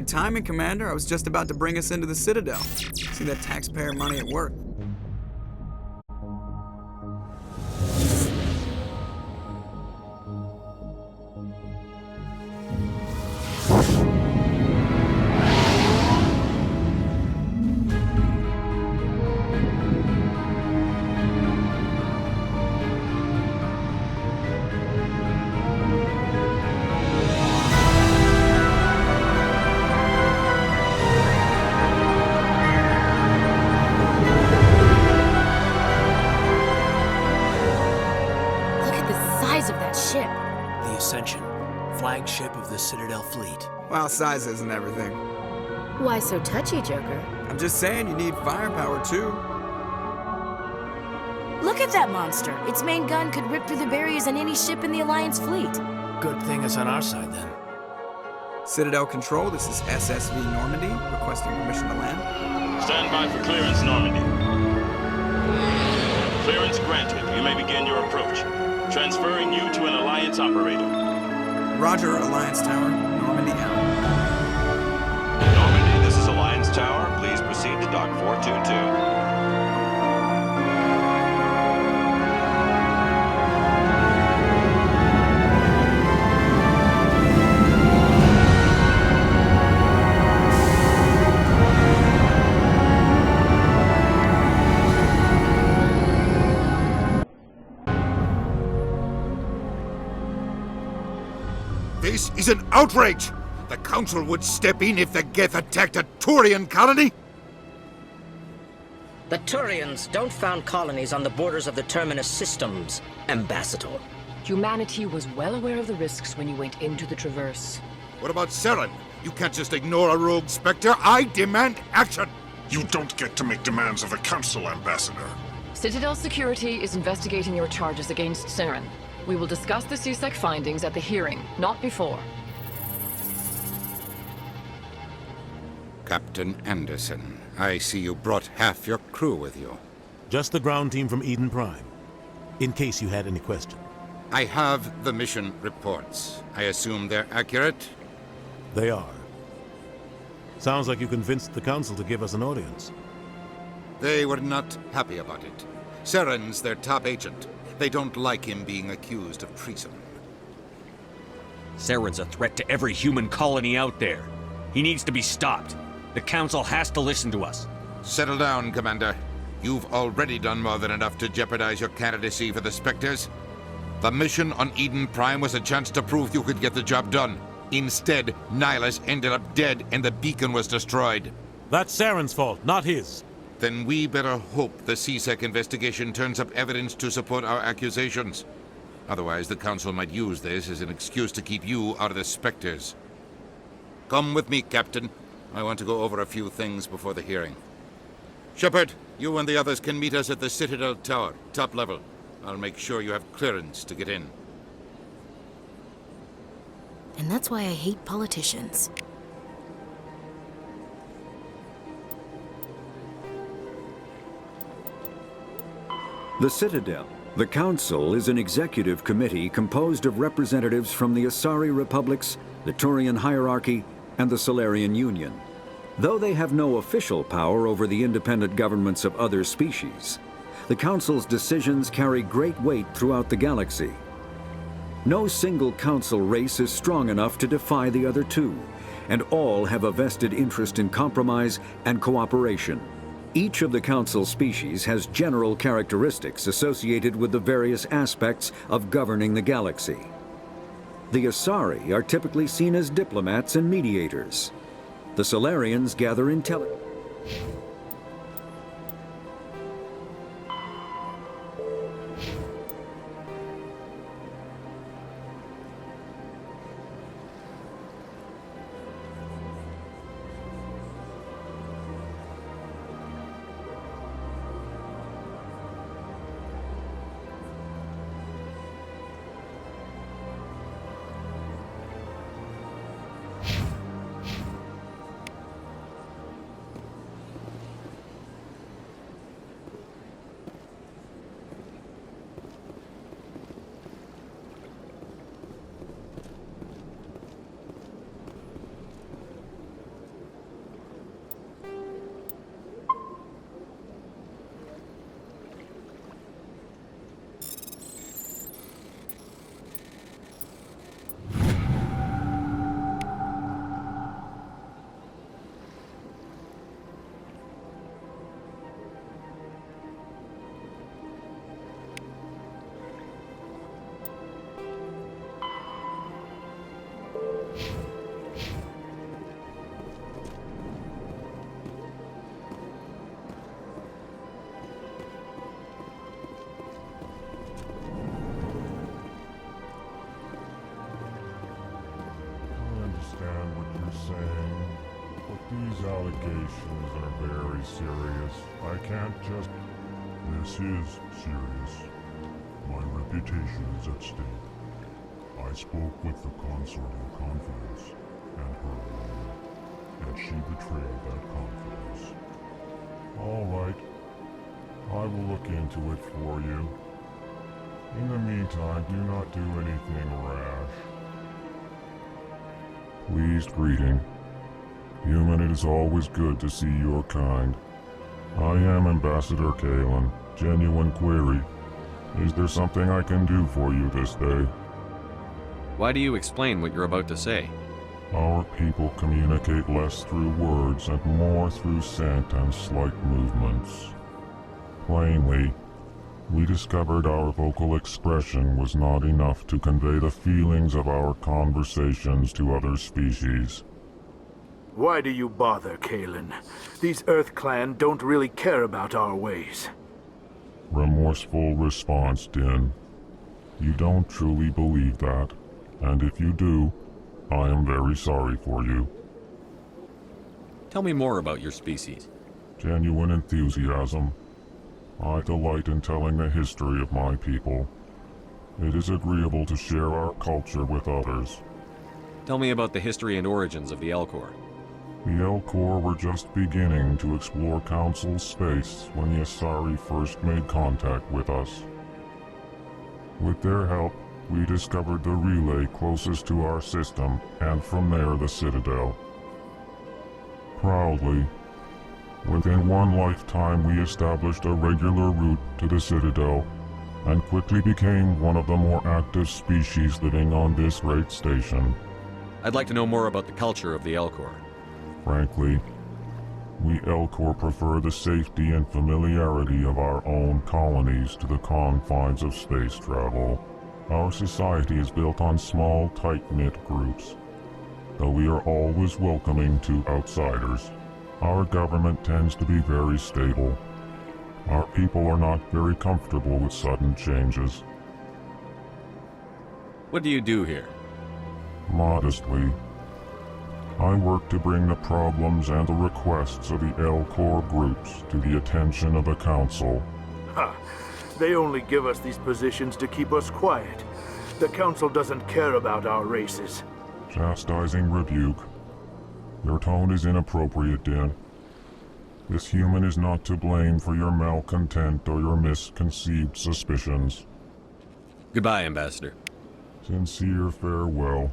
Good timing, Commander. I was just about to bring us into the Citadel. See that taxpayer money at work. Flagship of the Citadel fleet. Well, size isn't everything. Why so touchy, Joker? I'm just saying you need firepower, too. Look at that monster. Its main gun could rip through the barriers on any ship in the Alliance fleet. Good thing it's on our side, then. Citadel Control, this is SSV Normandy, requesting permission to land. Stand by for clearance, Normandy. Clearance granted. You may begin your approach. Transferring you to an Alliance operator. Roger, Alliance Tower. Normandy out. Normandy, this is Alliance Tower. Please proceed to Dock 422. This is an outrage! The Council would step in if the Geth attacked a Turian colony? The Turians don't found colonies on the borders of the Terminus systems, Ambassador. Humanity was well aware of the risks when you went into the Traverse. What about Saren? You can't just ignore a rogue Spectre. I demand action! You don't get to make demands of the Council, Ambassador. Citadel Security is investigating your charges against Saren. We will discuss the CSEC findings at the hearing, not before. Captain Anderson, I see you brought half your crew with you. Just the ground team from Eden Prime, in case you had any question. I have the mission reports. I assume they're accurate? They are. Sounds like you convinced the Council to give us an audience. They were not happy about it. Saren's their top agent. They don't like him being accused of treason. Saren's a threat to every human colony out there. He needs to be stopped. The Council has to listen to us. Settle down, Commander. You've already done more than enough to jeopardize your candidacy for the Spectres. The mission on Eden Prime was a chance to prove you could get the job done. Instead, Nihilus ended up dead and the beacon was destroyed. That's Saren's fault, not his. Then we better hope the CSEC investigation turns up evidence to support our accusations. Otherwise, the Council might use this as an excuse to keep you out of the Spectres. Come with me, Captain. I want to go over a few things before the hearing. Shepard, you and the others can meet us at the Citadel Tower, top level. I'll make sure you have clearance to get in. And that's why I hate politicians. The Citadel. The Council is an executive committee composed of representatives from the Asari Republics, the Turian Hierarchy, and the Solarian Union. Though they have no official power over the independent governments of other species, the Council's decisions carry great weight throughout the galaxy. No single Council race is strong enough to defy the other two, and all have a vested interest in compromise and cooperation. Each of the Council species has general characteristics associated with the various aspects of governing the galaxy. The Asari are typically seen as diplomats and mediators. The Solarians gather intelligence. These allegations are very serious. I can't just... This is serious. My reputation is at stake. I spoke with the consort in confidence, and her alone, and she betrayed that confidence. All right. I will look into it for you. In the meantime, do not do anything rash. Pleased greeting. Human, it is always good to see your kind. I am Ambassador Kalen. Genuine query. Is there something I can do for you this day? Why do you explain what you're about to say? Our people communicate less through words and more through scent and slight movements. Plainly, we discovered our vocal expression was not enough to convey the feelings of our conversations to other species. Why do you bother, Kalen? These Earth Clan don't really care about our ways. Remorseful response, Din. You don't truly believe that, and if you do, I am very sorry for you. Tell me more about your species. Genuine enthusiasm. I delight in telling the history of my people. It is agreeable to share our culture with others. Tell me about the history and origins of the Elcor. The Elcor were just beginning to explore Council space when the Asari first made contact with us. With their help, we discovered the relay closest to our system, and from there the Citadel. Proudly, within one lifetime we established a regular route to the Citadel, and quickly became one of the more active species living on this great station. I'd like to know more about the culture of the Elcor. Frankly, we Elcor prefer the safety and familiarity of our own colonies to the confines of space travel. Our society is built on small, tight-knit groups. Though we are always welcoming to outsiders, our government tends to be very stable. Our people are not very comfortable with sudden changes. What do you do here? Modestly, I work to bring the problems and the requests of the Elcor groups to the attention of the Council. Ha! They only give us these positions to keep us quiet. The Council doesn't care about our races. Chastising rebuke. Your tone is inappropriate, Din. This human is not to blame for your malcontent or your misconceived suspicions. Goodbye, Ambassador. Sincere farewell.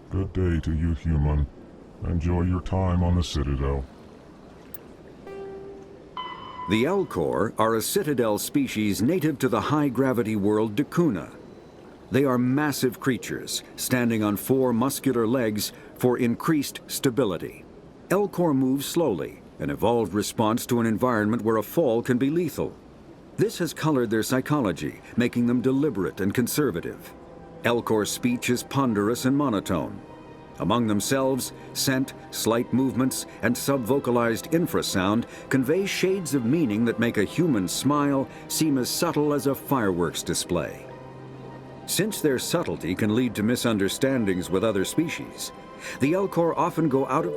Good day to you, human. Enjoy your time on the Citadel. The Elcor are a Citadel species native to the high-gravity world Dakuna. They are massive creatures, standing on 4 muscular legs for increased stability. Elcor move slowly, an evolved response to an environment where a fall can be lethal. This has colored their psychology, making them deliberate and conservative. Elcor speech is ponderous and monotone. Among themselves, scent, slight movements, and sub-vocalized infrasound convey shades of meaning that make a human smile seem as subtle as a fireworks display. Since their subtlety can lead to misunderstandings with other species, the Elcor often go out of...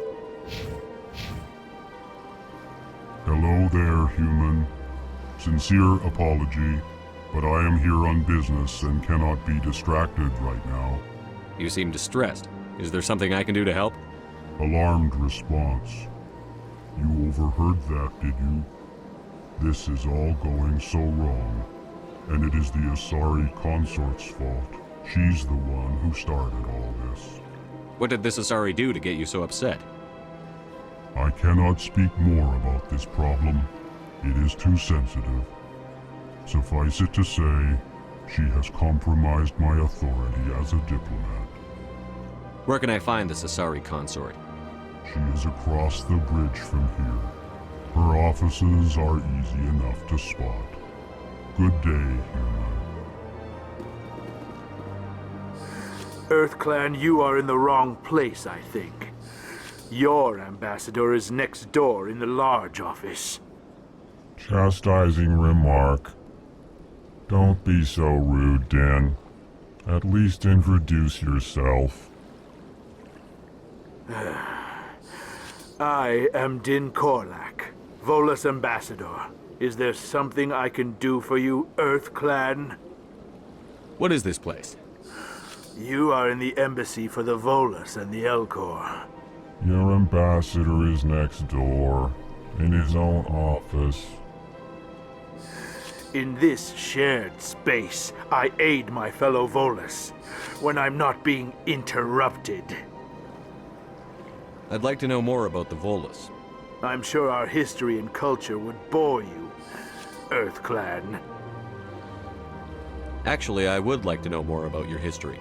Hello there, human. Sincere apology, but I am here on business and cannot be distracted right now. You seem distressed. Is there something I can do to help? Alarmed response. You overheard that, did you? This is all going so wrong, and it is the Asari consort's fault. She's the one who started all this. What did this Asari do to get you so upset? I cannot speak more about this problem. It is too sensitive. Suffice it to say, she has compromised my authority as a diplomat. Where can I find this Asari consort? She is across the bridge from here. Her offices are easy enough to spot. Good day, human. Earth Clan, you are in the wrong place, I think. Your ambassador is next door in the large office. Chastising remark. Don't be so rude, Din. At least introduce yourself. I am Din Korlak, Volus Ambassador. Is there something I can do for you, Earth Clan? What is this place? You are in the embassy for the Volus and the Elcor. Your ambassador is next door, in his own office. In this shared space, I aid my fellow Volus when I'm not being interrupted. I'd like to know more about the Volus. I'm sure our history and culture would bore you, Earth Clan. Actually, I would like to know more about your history.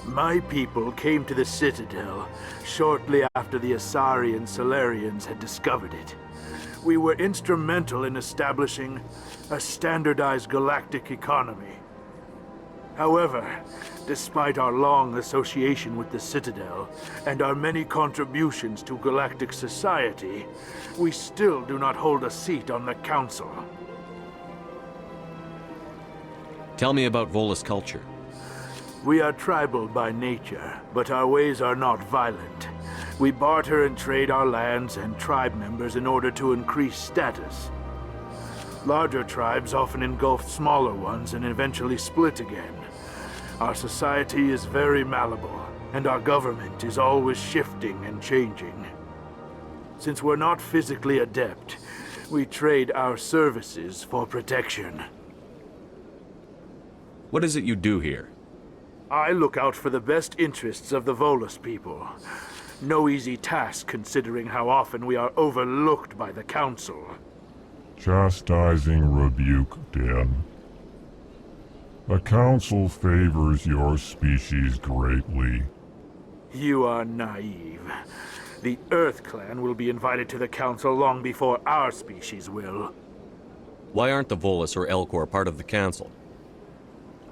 My people came to the Citadel shortly after the Asari and Solarians had discovered it. We were instrumental in establishing a standardized galactic economy. However, despite our long association with the Citadel and our many contributions to galactic society, we still do not hold a seat on the Council. Tell me about Volus culture. We are tribal by nature, but our ways are not violent. We barter and trade our lands and tribe members in order to increase status. Larger tribes often engulf smaller ones and eventually split again. Our society is very malleable, and our government is always shifting and changing. Since we're not physically adept, we trade our services for protection. What is it you do here? I look out for the best interests of the Volus people. No easy task considering how often we are overlooked by the Council. Chastising rebuke, Din. The Council favors your species greatly. You are naive. The Earth Clan will be invited to the Council long before our species will. Why aren't the Volus or Elcor part of the Council?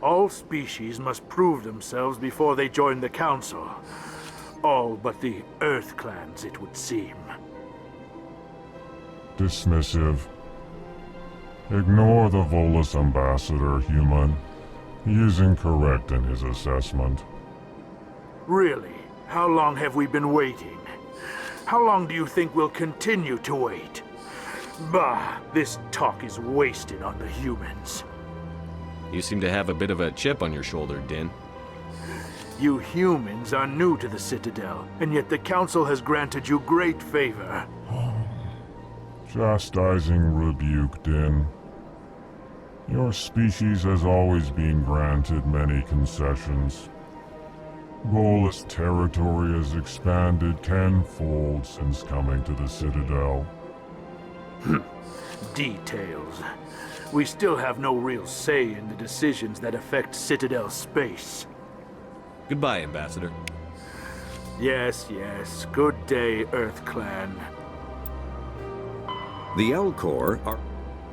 All species must prove themselves before they join the Council. All but the Earth Clans, it would seem. Dismissive. Ignore the Volus ambassador, human. He is incorrect in his assessment. Really? How long have we been waiting? How long do you think we'll continue to wait? Bah, this talk is wasted on the humans. You seem to have a bit of a chip on your shoulder, Din. You humans are new to the Citadel, and yet the Council has granted you great favor. Chastising rebuke, Din. Your species has always been granted many concessions. Volus territory has expanded tenfold since coming to the Citadel. Details. We still have no real say in the decisions that affect Citadel space. Goodbye, Ambassador. Yes, yes. Good day, Earth Clan. The Elcor are...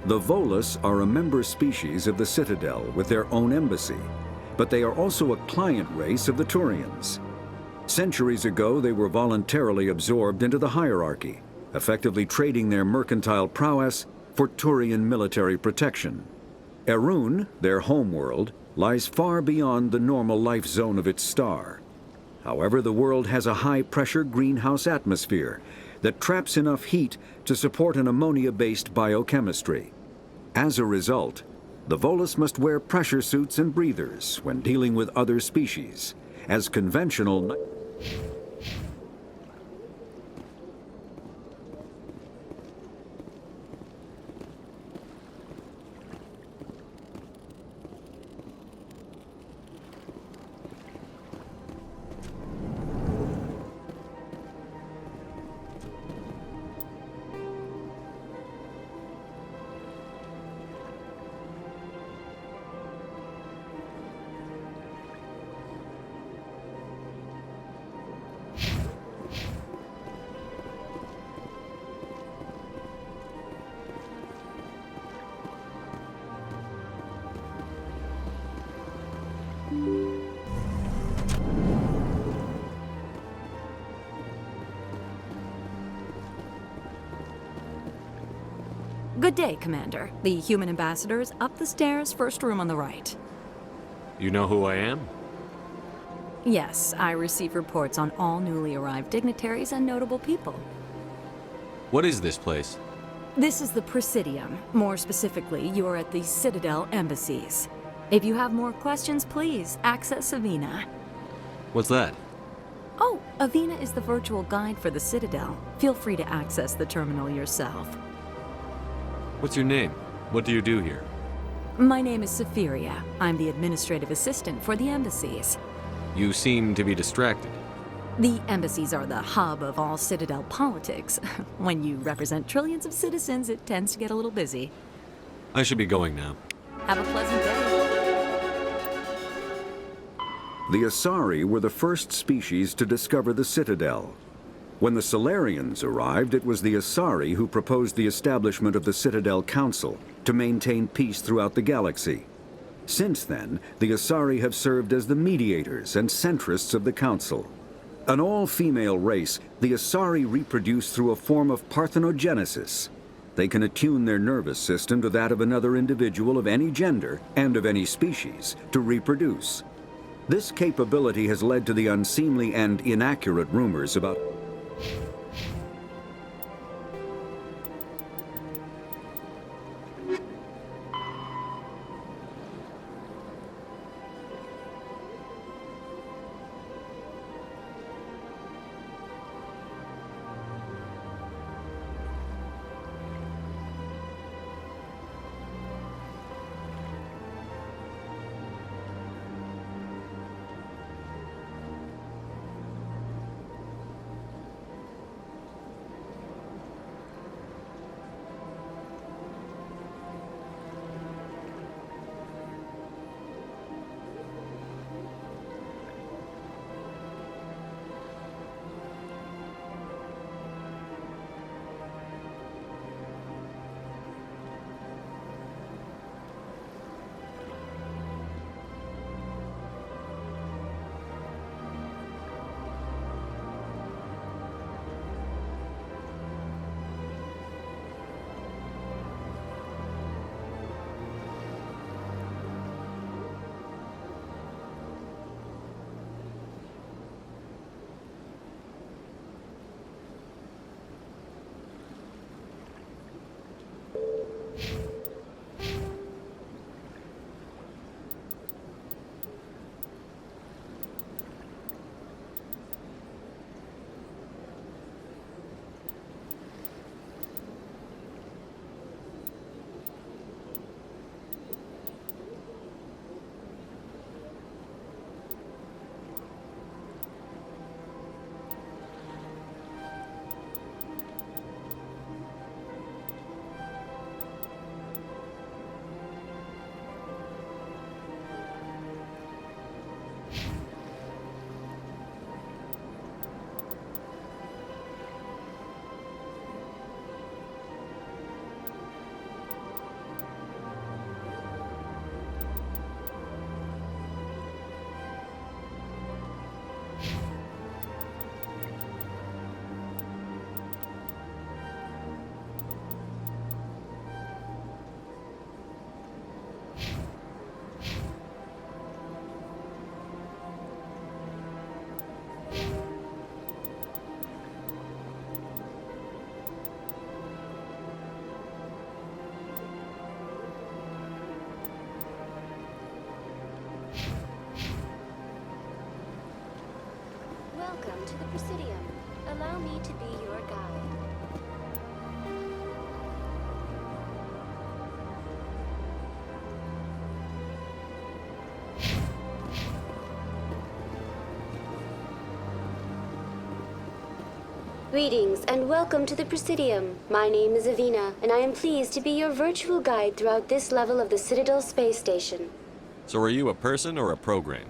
The Volus are a member species of the Citadel with their own embassy, but they are also a client race of the Turians. Centuries ago, they were voluntarily absorbed into the hierarchy, effectively trading their mercantile prowess for Turian military protection. Erun, their homeworld, lies far beyond the normal life zone of its star. However, the world has a high-pressure greenhouse atmosphere that traps enough heat to support an ammonia-based biochemistry. As a result, the Volus must wear pressure suits and breathers when dealing with other species, as conventional... Good day, Commander. The human ambassador is up the stairs, first room on the right. You know who I am? Yes, I receive reports on all newly arrived dignitaries and notable people. What is this place? This is the Presidium. More specifically, you're at the Citadel embassies. If you have more questions, please access Avina. What's that? Oh, Avina is the virtual guide for the Citadel. Feel free to access the terminal yourself. What's your name? What do you do here? My name is Saphiria. I'm the administrative assistant for the embassies. You seem to be distracted. The embassies are the hub of all Citadel politics. When you represent trillions of citizens, it tends to get a little busy. I should be going now. Have a pleasant day. The Asari were the first species to discover the Citadel. When the Solarians arrived, it was the Asari who proposed the establishment of the Citadel Council to maintain peace throughout the galaxy. Since then, the Asari have served as the mediators and centrists of the Council. An all-female race, the Asari reproduce through a form of parthenogenesis. They can attune their nervous system to that of another individual of any gender and of any species to reproduce. This capability has led to the unseemly and inaccurate rumors about Welcome to the Presidium. Allow me to be your guide. Greetings and welcome to the Presidium. My name is Avina, and I am pleased to be your virtual guide throughout this level of the Citadel space station. So are you a person or a program?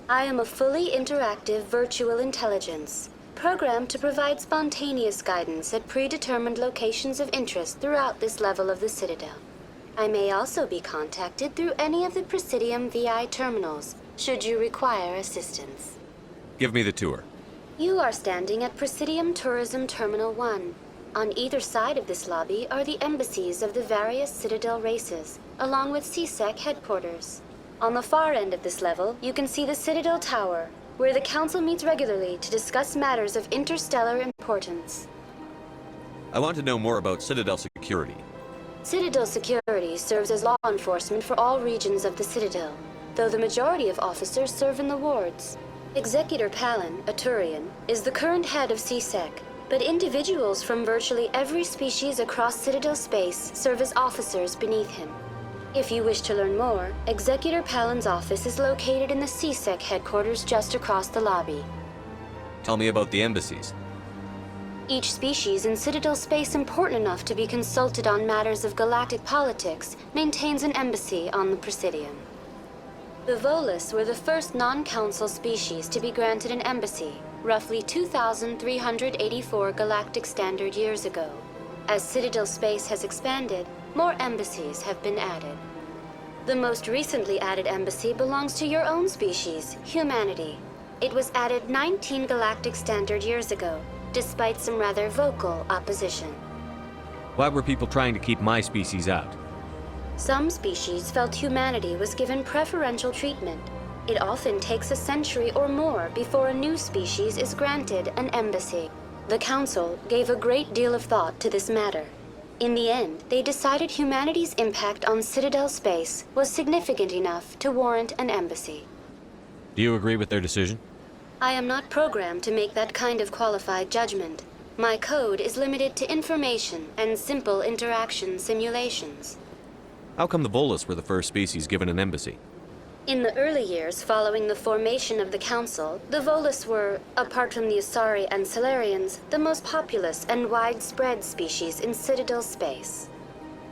I am a fully interactive virtual intelligence, programmed to provide spontaneous guidance at predetermined locations of interest throughout this level of the Citadel. I may also be contacted through any of the Presidium VI terminals, should you require assistance. Give me the tour. You are standing at Presidium Tourism Terminal 1. On either side of this lobby are the embassies of the various Citadel races, along with CSEC headquarters. On the far end of this level, you can see the Citadel Tower, where the Council meets regularly to discuss matters of interstellar importance. I want to know more about Citadel security. Citadel security serves as law enforcement for all regions of the Citadel, though the majority of officers serve in the wards. Executor Palin, a Turian, is the current head of CSEC, but individuals from virtually every species across Citadel space serve as officers beneath him. If you wish to learn more, Executor Palin's office is located in the CSEC headquarters just across the lobby. Tell me about the embassies. Each species in Citadel space important enough to be consulted on matters of galactic politics maintains an embassy on the Presidium. The Volus were the first non-council species to be granted an embassy, roughly 2,384 galactic standard years ago. As Citadel space has expanded, more embassies have been added. The most recently added embassy belongs to your own species, humanity. It was added 19 galactic standard years ago, despite some rather vocal opposition. Why were people trying to keep my species out? Some species felt humanity was given preferential treatment. It often takes a century or more before a new species is granted an embassy. The Council gave a great deal of thought to this matter. In the end, they decided humanity's impact on Citadel space was significant enough to warrant an embassy. Do you agree with their decision? I am not programmed to make that kind of qualified judgment. My code is limited to information and simple interaction simulations. How come the Volus were the first species given an embassy? In the early years following the formation of the Council, the Volus were, apart from the Asari and Solarians, the most populous and widespread species in Citadel space.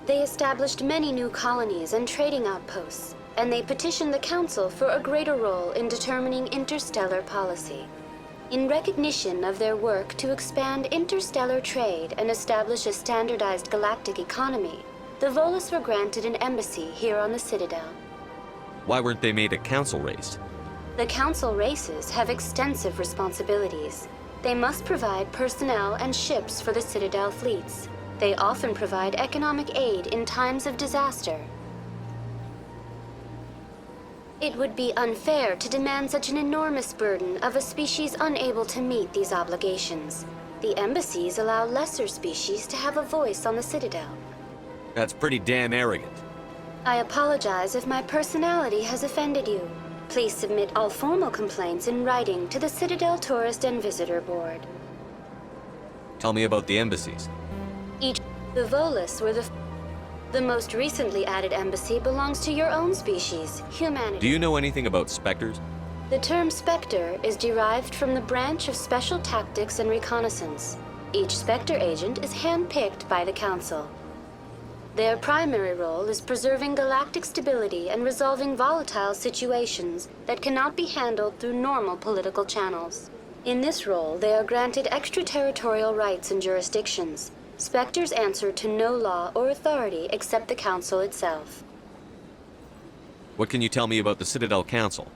They established many new colonies and trading outposts, and they petitioned the Council for a greater role in determining interstellar policy. In recognition of their work to expand interstellar trade and establish a standardized galactic economy, the Volus were granted an embassy here on the Citadel. Why weren't they made a council race? The Council races have extensive responsibilities. They must provide personnel and ships for the Citadel fleets. They often provide economic aid in times of disaster. It would be unfair to demand such an enormous burden of a species unable to meet these obligations. The embassies allow lesser species to have a voice on the Citadel. That's pretty damn arrogant. I apologize if my personality has offended you. Please submit all formal complaints in writing to the Citadel Tourist and Visitor Board. Tell me about the embassies. The Volus were the most recently added embassy belongs to your own species, humanity. Do you know anything about specters? The term Spectre is derived from the branch of Special Tactics and Reconnaissance. Each Spectre agent is handpicked by the Council. Their primary role is preserving galactic stability and resolving volatile situations that cannot be handled through normal political channels. In this role, they are granted extraterritorial rights and jurisdictions. Spectres answer to no law or authority except the Council itself. What can you tell me about the Citadel Council?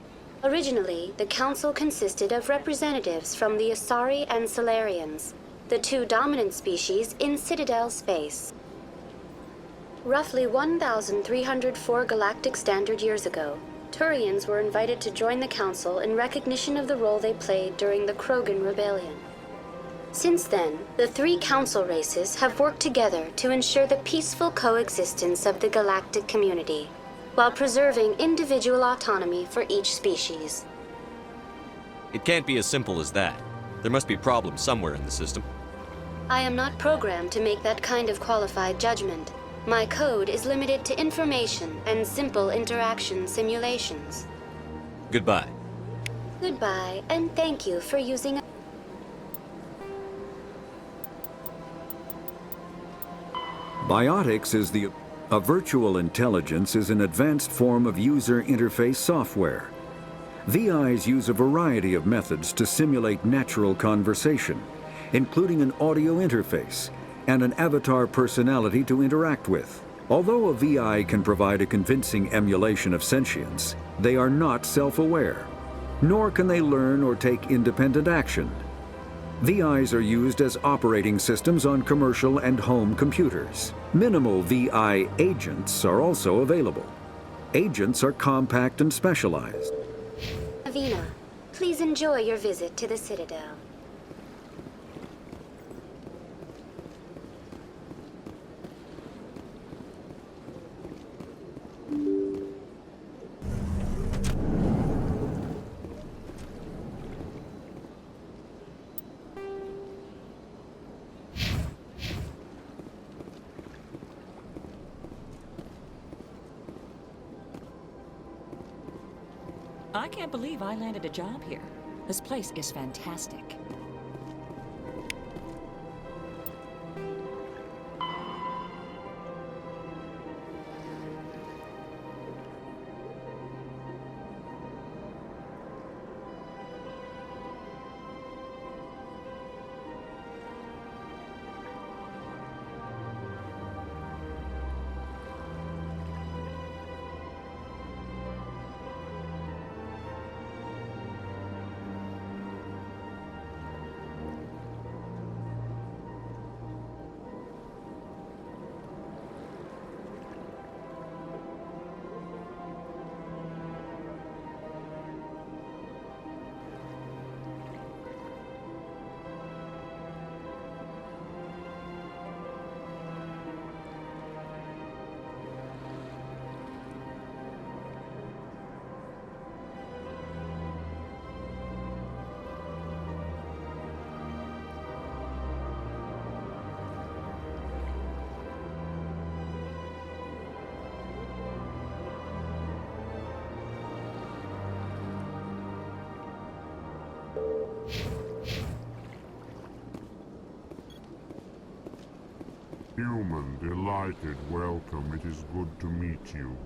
Originally, the Council consisted of representatives from the Asari and Solarians, the two dominant species in Citadel space. Roughly 1,304 galactic standard years ago, Turians were invited to join the Council in recognition of the role they played during the Krogan Rebellion. Since then, the three Council races have worked together to ensure the peaceful coexistence of the galactic community, while preserving individual autonomy for each species. It can't be as simple as that. There must be problems somewhere in the system. I am not programmed to make that kind of qualified judgment. My code is limited to information and simple interaction simulations. Goodbye. Goodbye, and thank you for using Biotics is a virtual intelligence is an advanced form of user interface software. VIs use a variety of methods to simulate natural conversation, including an audio interface and an avatar personality to interact with. Although a VI can provide a convincing emulation of sentience, they are not self-aware, nor can they learn or take independent action. VIs are used as operating systems on commercial and home computers. Minimal VI agents are also available. Agents are compact and specialized. Avina, please enjoy your visit to the Citadel. I can't believe I landed a job here. This place is fantastic. Human, delighted, welcome. It is good to meet you.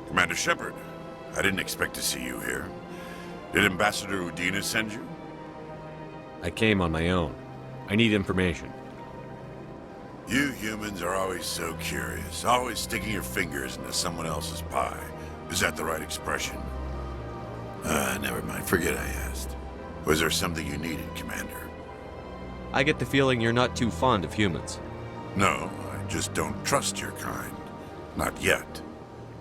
Commander Shepard, I didn't expect to see you here. Did Ambassador Udina send you? I came on my own. I need information. You humans are always so curious, always sticking your fingers into someone else's pie. Is that the right expression? Never mind, forget I asked. Was there something you needed, Commander? I get the feeling you're not too fond of humans. No, I just don't trust your kind. Not yet.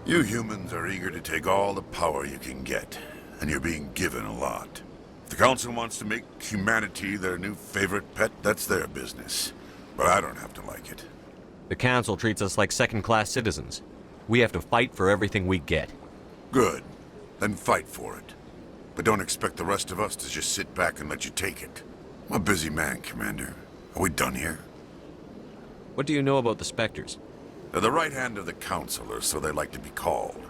You humans are eager to take all the power you can get, and you're being given a lot. If the Council wants to make humanity their new favorite pet, that's their business. But I don't have to like it. The Council treats us like second-class citizens. We have to fight for everything we get. Good. Then fight for it. But don't expect the rest of us to just sit back and let you take it. I'm a busy man, Commander. Are we done here? What do you know about the Spectres? They're the right hand of the Council, or so they like to be called.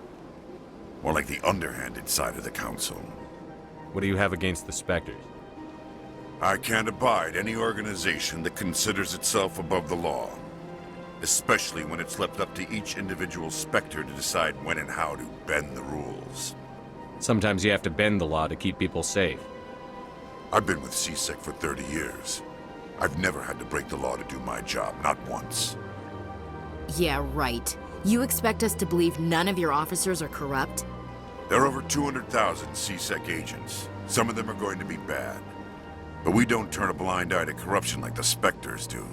More like the underhanded side of the Council. What do you have against the Spectres? I can't abide any organization that considers itself above the law. Especially when it's left up to each individual Spectre to decide when and how to bend the rules. Sometimes you have to bend the law to keep people safe. I've been with CSEC for 30 years. I've never had to break the law to do my job, not once. Yeah, right. You expect us to believe none of your officers are corrupt? There are over 200,000 CSEC agents. Some of them are going to be bad. But we don't turn a blind eye to corruption like the Spectres do.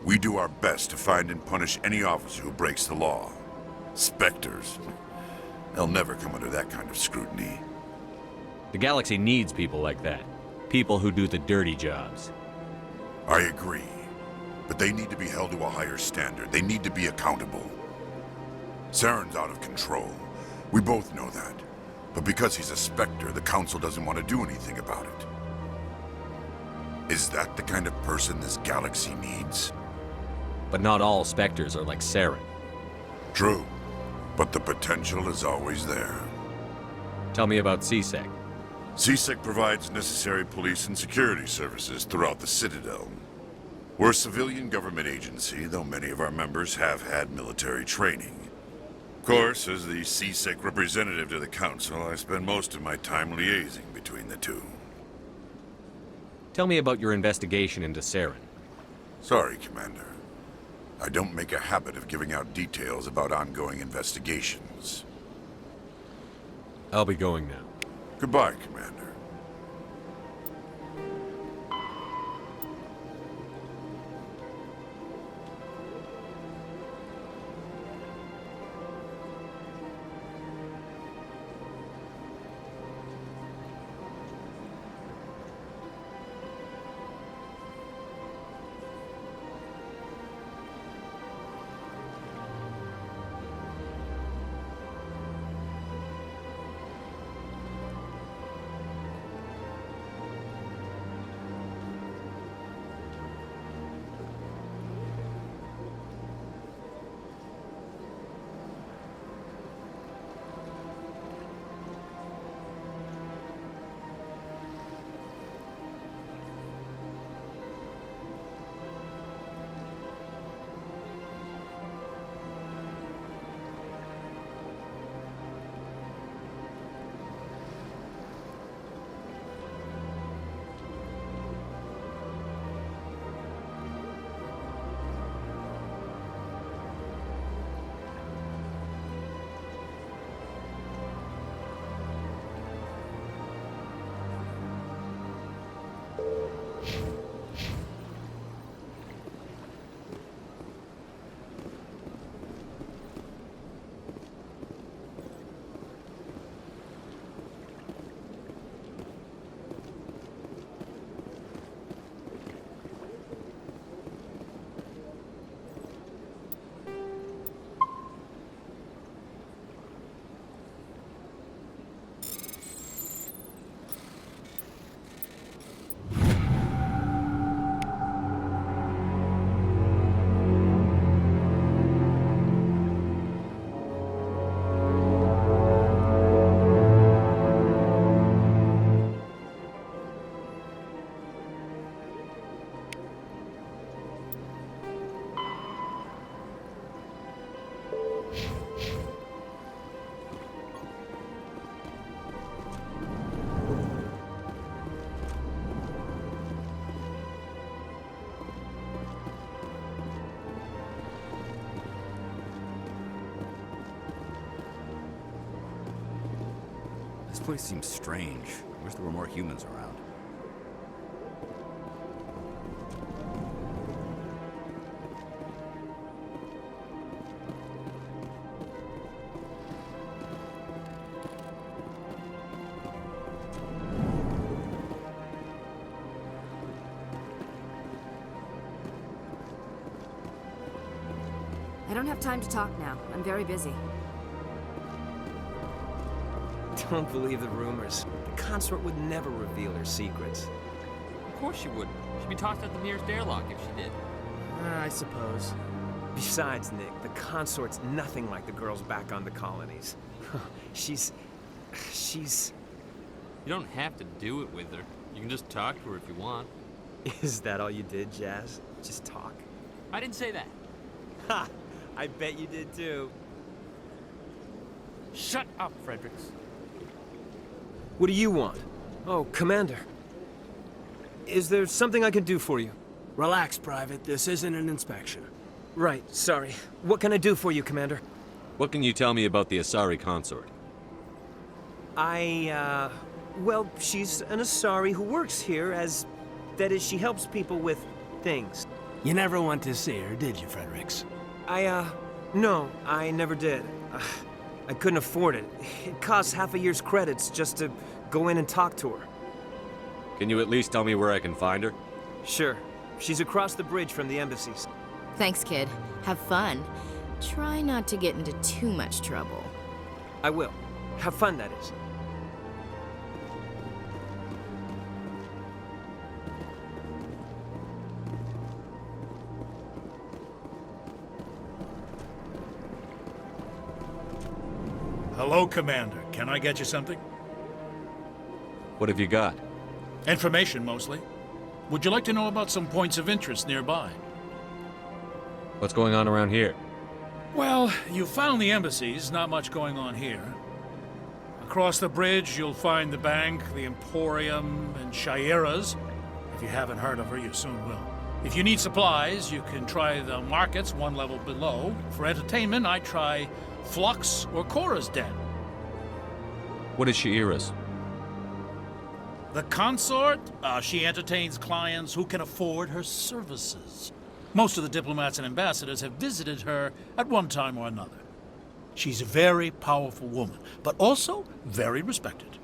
We do our best to find and punish any officer who breaks the law. Spectres. They'll never come under that kind of scrutiny. The galaxy needs people like that. People who do the dirty jobs. I agree. But they need to be held to a higher standard. They need to be accountable. Saren's out of control. We both know that. But because he's a Spectre, the Council doesn't want to do anything about it. Is that the kind of person this galaxy needs? But not all Spectres are like Saren. True. But the potential is always there. Tell me about CSEC. CSEC provides necessary police and security services throughout the Citadel. We're a civilian government agency, though many of our members have had military training. Of course, as the CSEC representative to the Council, I spend most of my time liaising between the two. Tell me about your investigation into Saren. Sorry, Commander. I don't make a habit of giving out details about ongoing investigations. I'll be going now. Goodbye, Commander. This place seems strange. I wish there were more humans around. I don't have time to talk now. I'm very busy. Don't believe the rumors. The consort would never reveal her secrets. Of course she wouldn't. She'd be tossed out the nearest airlock if she did. I suppose. Besides, Nick, the consort's nothing like the girls back on the colonies. She's... You don't have to do it with her. You can just talk to her if you want. Is that all you did, Jazz? Just talk? I didn't say that. Ha! I bet you did too. Shut up, Fredericks. What do you want? Oh, Commander. Is there something I can do for you? Relax, Private. This isn't an inspection. Right, sorry. What can I do for you, Commander? What can you tell me about the Asari consort? Well, she's an Asari who works here as... That is, she helps people with things. You never went to see her, did you, Fredericks? No, I never did. I couldn't afford it. It costs half a year's credits just to go in and talk to her. Can you at least tell me where I can find her? Sure. She's across the bridge from the embassies. Thanks, kid. Have fun. Try not to get into too much trouble. I will. Have fun, that is. Hello, Commander. Can I get you something? What have you got? Information, mostly. Would you like to know about some points of interest nearby? What's going on around here? Well, you found the embassies, not much going on here. Across the bridge, you'll find the bank, the Emporium, and Shaira's. If you haven't heard of her, you soon will. If you need supplies, you can try the markets one level below. For entertainment, I try Flux or Cora's Den. What is Shaira's? The consort? She entertains clients who can afford her services. Most of the diplomats and ambassadors have visited her at one time or another. She's a very powerful woman, but also very respected.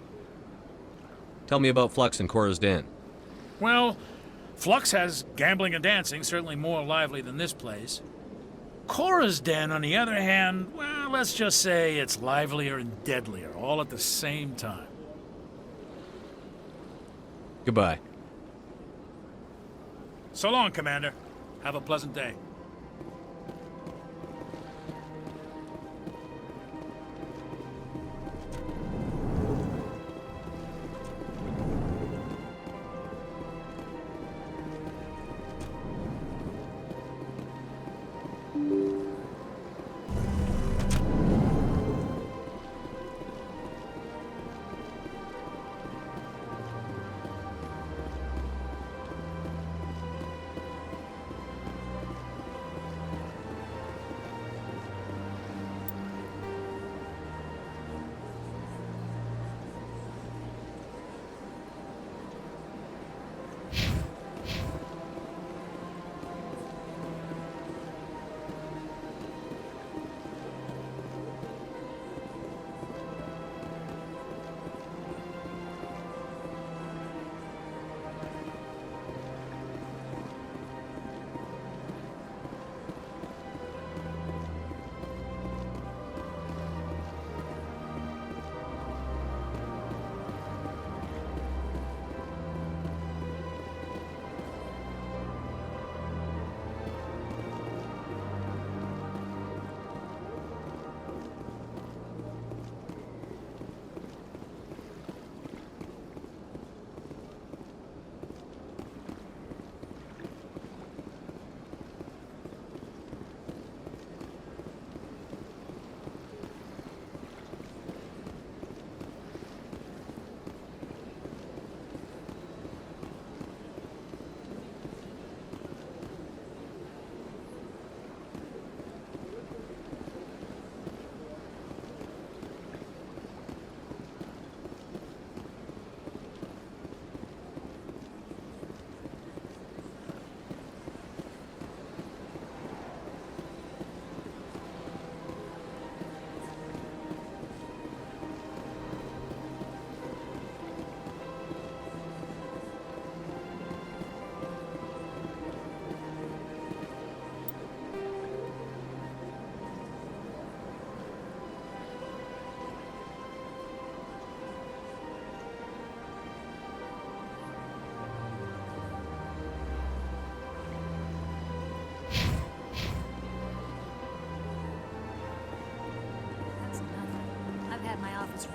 Tell me about Flux and Cora's Den. Well, Flux has gambling and dancing, certainly more lively than this place. Cora's Den, on the other hand, well, let's just say it's livelier and deadlier, all at the same time. Goodbye. So long, Commander. Have a pleasant day.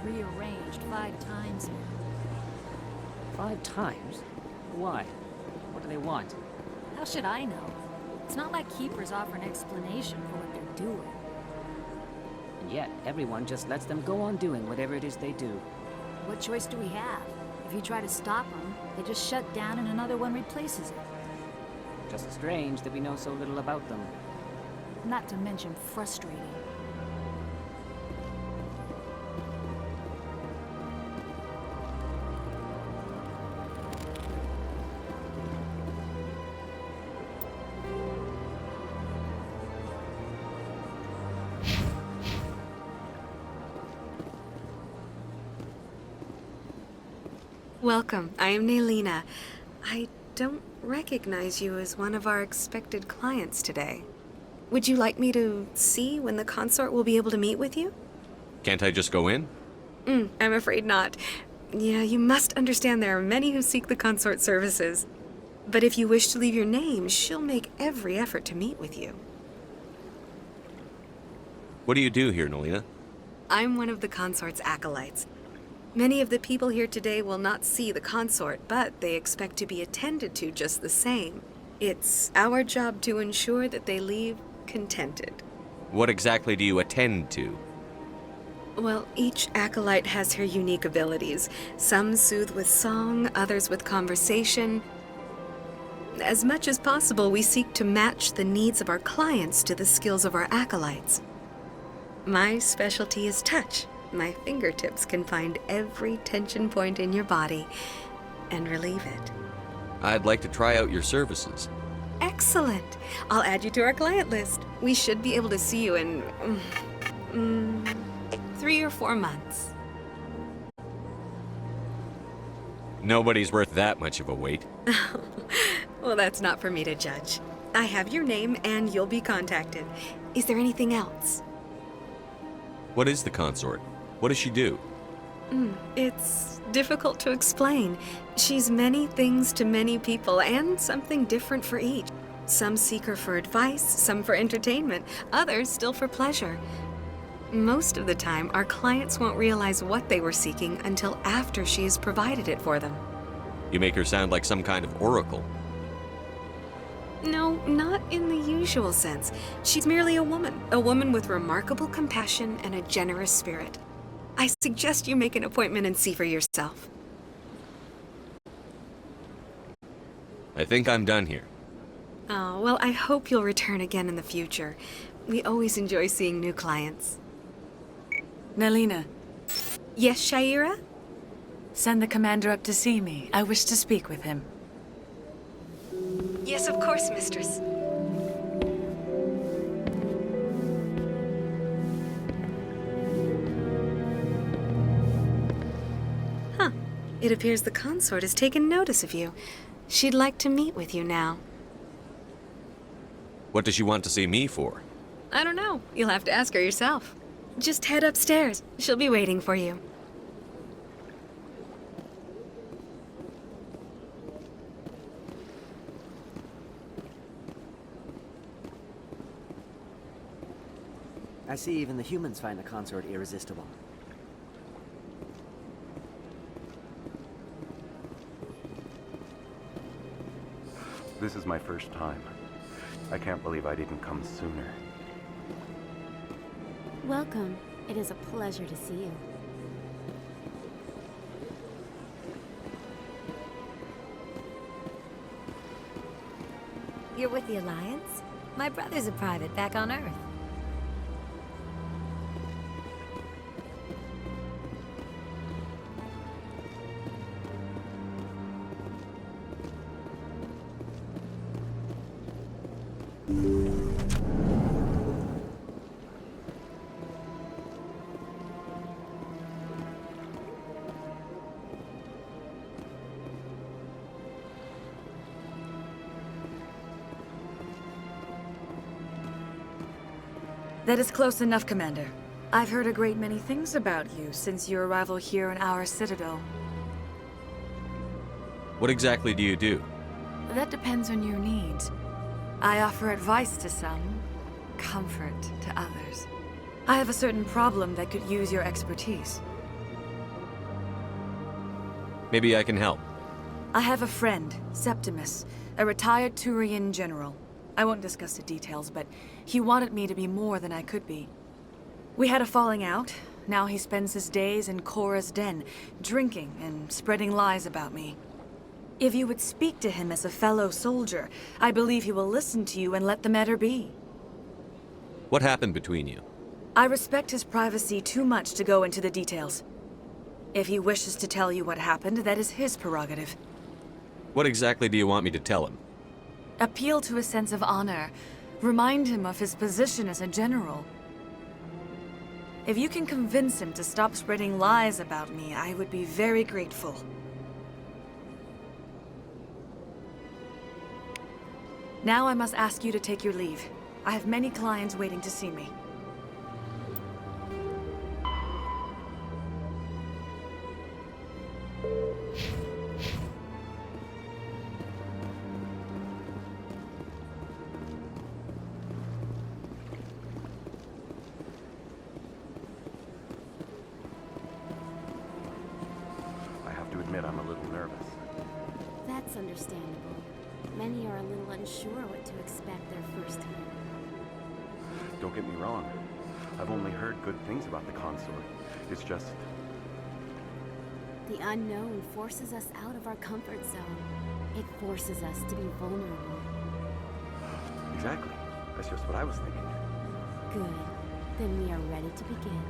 Rearranged 5 times now. 5 times? Why? What do they want? How should I know? It's not like keepers offer an explanation for what they're doing. And yet, everyone just lets them go on doing whatever it is they do. What choice do we have? If you try to stop them, they just shut down and another one replaces it. Just strange that we know so little about them. Not to mention frustrating. Welcome. I am Naylina. I don't recognize you as one of our expected clients today. Would you like me to see when the consort will be able to meet with you? Can't I just go in? I'm afraid not. Yeah, you must understand there are many who seek the consort services. But if you wish to leave your name, she'll make every effort to meet with you. What do you do here, Naylina? I'm one of the consort's acolytes. Many of the people here today will not see the consort, but they expect to be attended to just the same. It's our job to ensure that they leave contented. What exactly do you attend to? Well, each acolyte has her unique abilities. Some soothe with song, others with conversation. As much as possible, we seek to match the needs of our clients to the skills of our acolytes. My specialty is touch. My fingertips can find every tension point in your body and relieve it. I'd like to try out your services. Excellent. I'll add you to our client list. We should be able to see you in 3 or 4 months. Nobody's worth that much of a wait. Well, that's not for me to judge. I have your name and you'll be contacted. Is there anything else? What is the consort? What does she do? It's difficult to explain. She's many things to many people and something different for each. Some seek her for advice, some for entertainment, others still for pleasure. Most of the time, our clients won't realize what they were seeking until after she has provided it for them. You make her sound like some kind of oracle. No, not in the usual sense. She's merely a woman with remarkable compassion and a generous spirit. I suggest you make an appointment and see for yourself. I think I'm done here. Oh, well, I hope you'll return again in the future. We always enjoy seeing new clients. Nelina. Yes, Shaira? Send the commander up to see me. I wish to speak with him. Yes, of course, mistress. Huh. It appears the consort has taken notice of you. She'd like to meet with you now. What does she want to see me for? I don't know. You'll have to ask her yourself. Just head upstairs. She'll be waiting for you. I see even the humans find the consort irresistible. This is my first time. I can't believe I didn't come sooner. Welcome. It is a pleasure to see you. You're with the Alliance? My brother's a private back on Earth. That is close enough, Commander. I've heard a great many things about you since your arrival here in our citadel. What exactly do you do? That depends on your needs. I offer advice to some, comfort to others. I have a certain problem that could use your expertise. Maybe I can help. I have a friend, Septimus, a retired Turian general. I won't discuss the details, but he wanted me to be more than I could be. We had a falling out. Now he spends his days in Korra's den, drinking and spreading lies about me. If you would speak to him as a fellow soldier, I believe he will listen to you and let the matter be. What happened between you? I respect his privacy too much to go into the details. If he wishes to tell you what happened, that is his prerogative. What exactly do you want me to tell him? Appeal to his sense of honor. Remind him of his position as a general. If you can convince him to stop spreading lies about me, I would be very grateful. Now I must ask you to take your leave. I have many clients waiting to see me. admit I'm a little nervous. That's understandable. Many are a little unsure what to expect their first time. Don't get me wrong. I've only heard good things about the consort. It's just... The unknown forces us out of our comfort zone. It forces us to be vulnerable. Exactly. That's just what I was thinking. Good. Then we are ready to begin.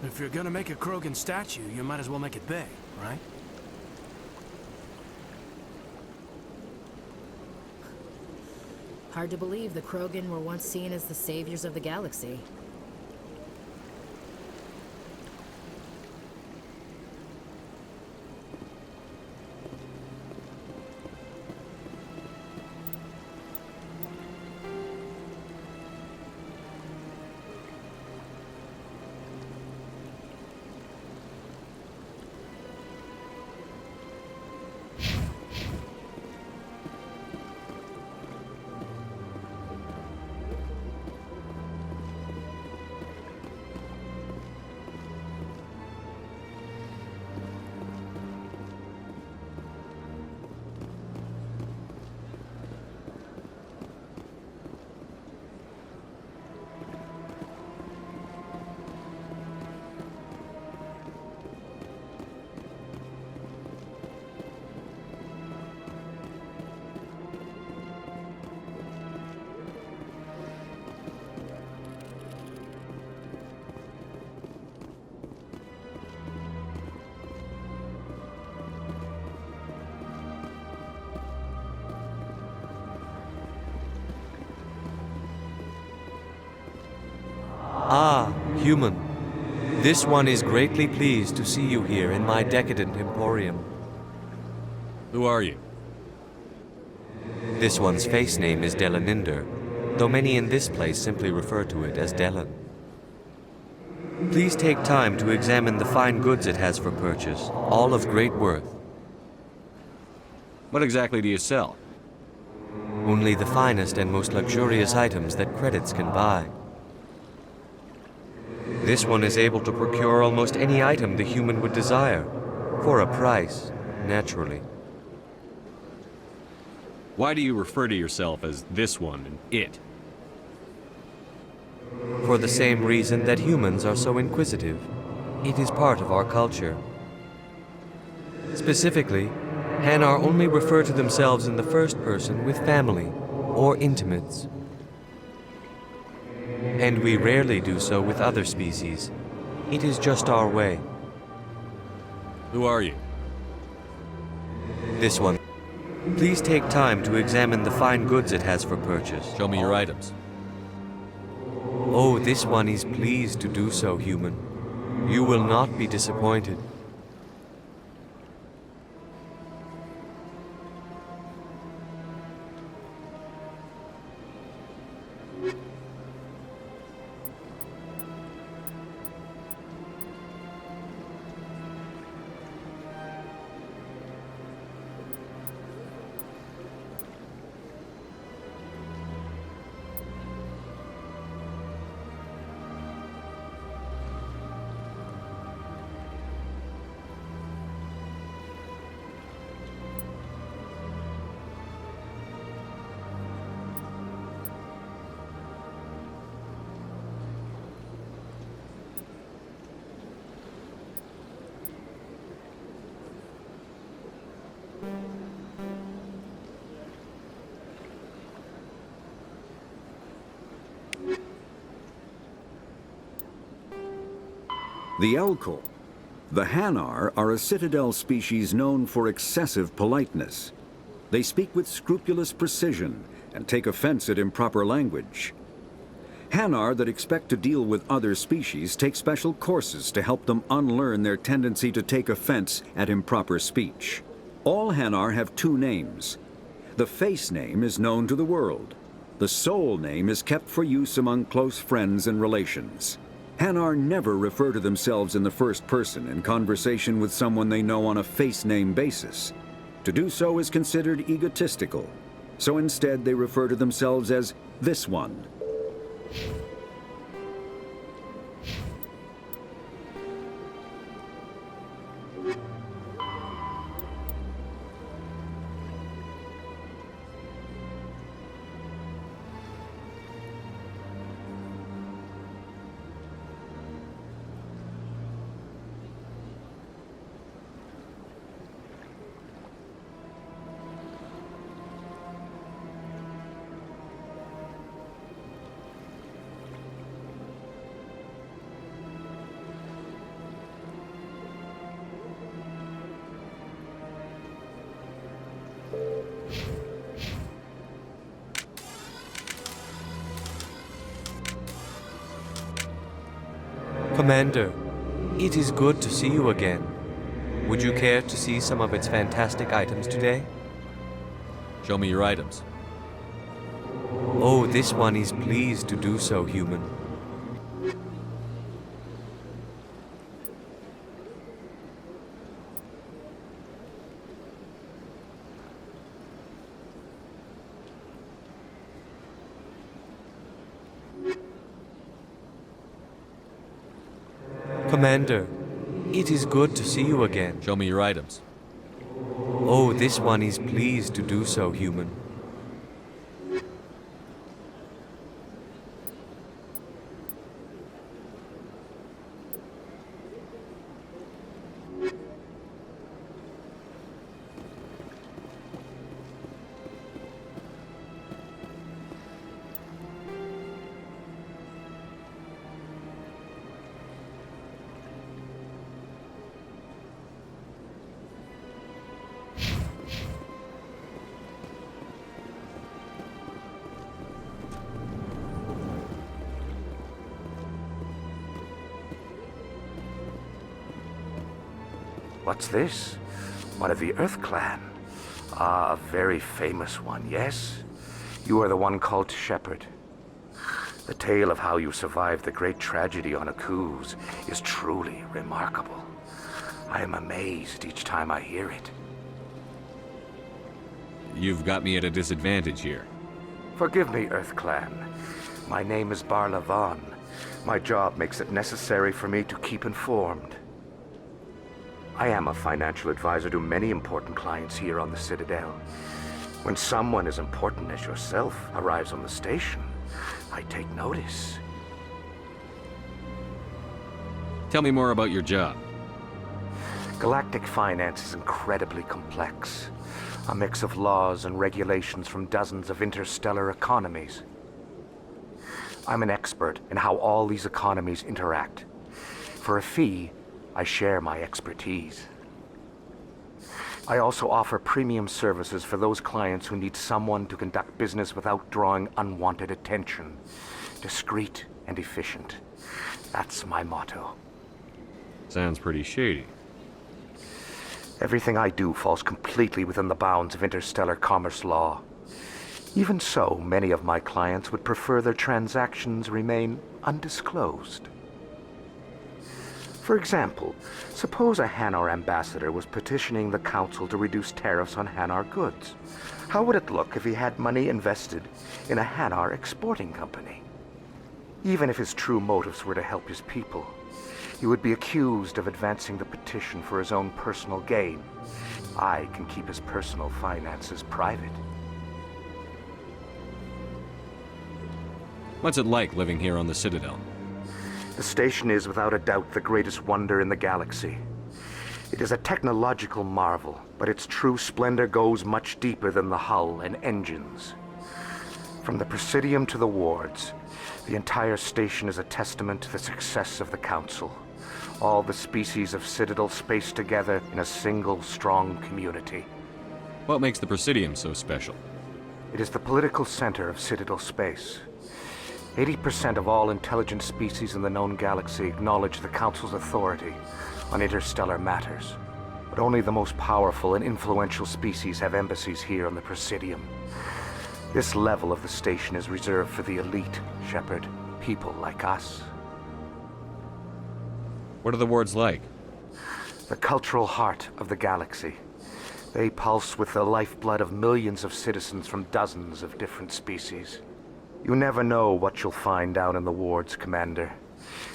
If you're gonna make a Krogan statue, you might as well make it big, right? Hard to believe the Krogan were once seen as the saviors of the galaxy. Ah, human. This one is greatly pleased to see you here in my decadent emporium. Who are you? This one's face name is Delaninder, though many in this place simply refer to it as Delan. Please take time to examine the fine goods it has for purchase, all of great worth. What exactly do you sell? Only the finest and most luxurious items that credits can buy. This one is able to procure almost any item the human would desire, for a price, naturally. Why do you refer to yourself as this one and it? For the same reason that humans are so inquisitive. It is part of our culture. Specifically, Hanar only refer to themselves in the first person with family or intimates. And we rarely do so with other species. It is just our way. Who are you? This one. Please take time to examine the fine goods it has for purchase. Show me your items. Oh, this one is pleased to do so, human. You will not be disappointed. The Elkol. The Hanar are a citadel species known for excessive politeness. They speak with scrupulous precision and take offense at improper language. Hanar that expect to deal with other species take special courses to help them unlearn their tendency to take offense at improper speech. All Hanar have two names. The face name is known to the world. The soul name is kept for use among close friends and relations. Hanar never refer to themselves in the first person in conversation with someone they know on a face name basis. To do so is considered egotistical, so instead they refer to themselves as this one. Commander, it is good to see you again. Would you care to see some of its fantastic items today? Show me your items. Oh, this one is pleased to do so, human. Commander, it is good to see you again. Show me your items. Oh, this one is pleased to do so, human. What's this? One of the Earth Clan. Ah, a very famous one, yes? You are the one called Shepherd. The tale of how you survived the great tragedy on Akuz is truly remarkable. I am amazed each time I hear it. You've got me at a disadvantage here. Forgive me, Earth Clan. My name is Barla Vaughn. My job makes it necessary for me to keep informed. I am a financial advisor to many important clients here on the Citadel. When someone as important as yourself arrives on the station, I take notice. Tell me more about your job. Galactic finance is incredibly complex. A mix of laws and regulations from dozens of interstellar economies. I'm an expert in how all these economies interact. For a fee, I share my expertise. I also offer premium services for those clients who need someone to conduct business without drawing unwanted attention. Discreet and efficient. That's my motto. Sounds pretty shady. Everything I do falls completely within the bounds of interstellar commerce law. Even so, many of my clients would prefer their transactions remain undisclosed. For example, suppose a Hanar ambassador was petitioning the council to reduce tariffs on Hanar goods. How would it look if he had money invested in a Hanar exporting company? Even if his true motives were to help his people, he would be accused of advancing the petition for his own personal gain. I can keep his personal finances private. What's it like living here on the Citadel? The station is without a doubt the greatest wonder in the galaxy. It is a technological marvel, but its true splendor goes much deeper than the hull and engines. From the Presidium to the wards, the entire station is a testament to the success of the Council. All the species of Citadel spaced together in a single strong community. What makes the Presidium so special? It is the political center of Citadel space. 80% of all intelligent species in the known galaxy acknowledge the Council's authority on interstellar matters. But only the most powerful and influential species have embassies here on the Presidium. This level of the station is reserved for the elite, Shepard. People like us. What are the wards like? The cultural heart of the galaxy. They pulse with the lifeblood of millions of citizens from dozens of different species. You never know what you'll find down in the wards, Commander.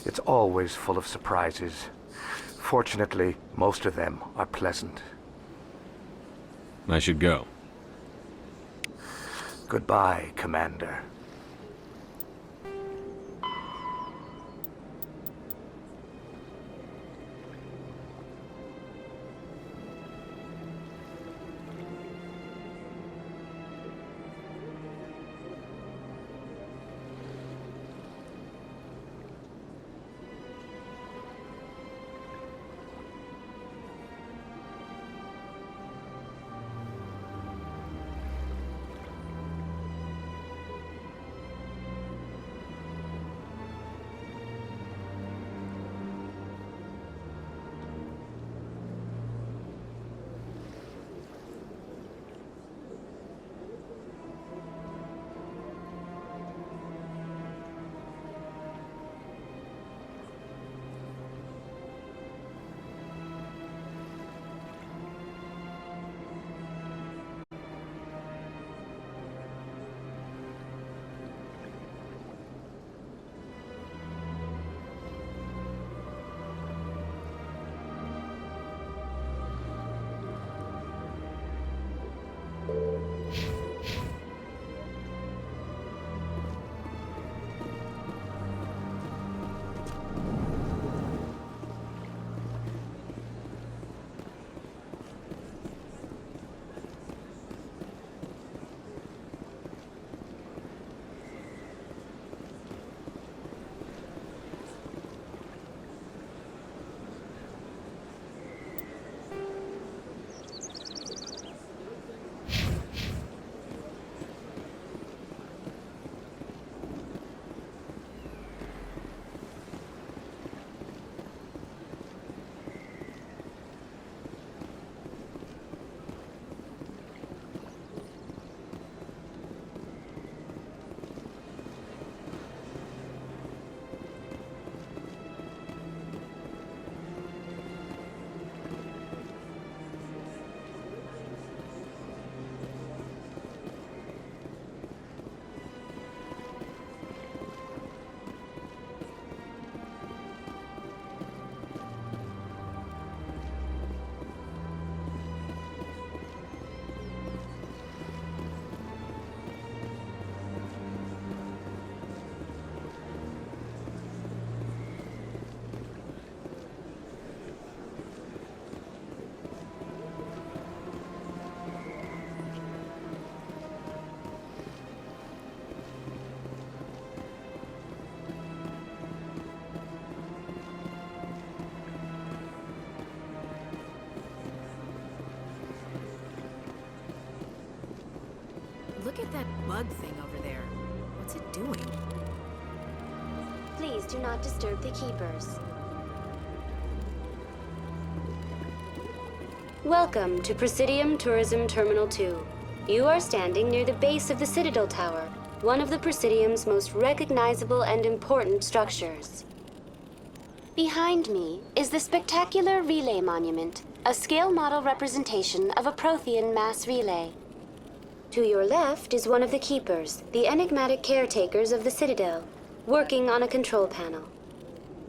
It's always full of surprises. Fortunately, most of them are pleasant. I should go. Goodbye, Commander. Look at that bug thing over there. What's it doing? Please do not disturb the keepers. Welcome to Presidium Tourism Terminal 2. You are standing near the base of the Citadel Tower, one of the Presidium's most recognizable and important structures. Behind me is the spectacular Relay Monument, a scale model representation of a Prothean mass relay. To your left is one of the Keepers, the enigmatic caretakers of the Citadel, working on a control panel.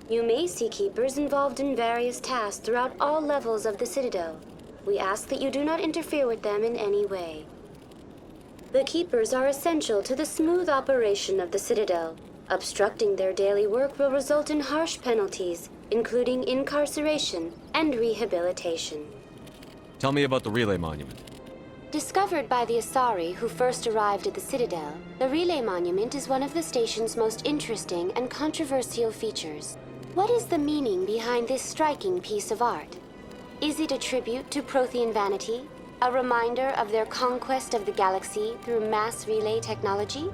You may see Keepers involved in various tasks throughout all levels of the Citadel. We ask that you do not interfere with them in any way. The Keepers are essential to the smooth operation of the Citadel. Obstructing their daily work will result in harsh penalties, including incarceration and rehabilitation. Tell me about the Relay Monument. Discovered by the Asari who first arrived at the Citadel, the Relay Monument is one of the station's most interesting and controversial features. What is the meaning behind this striking piece of art? Is it a tribute to Prothean vanity? A reminder of their conquest of the galaxy through mass relay technology?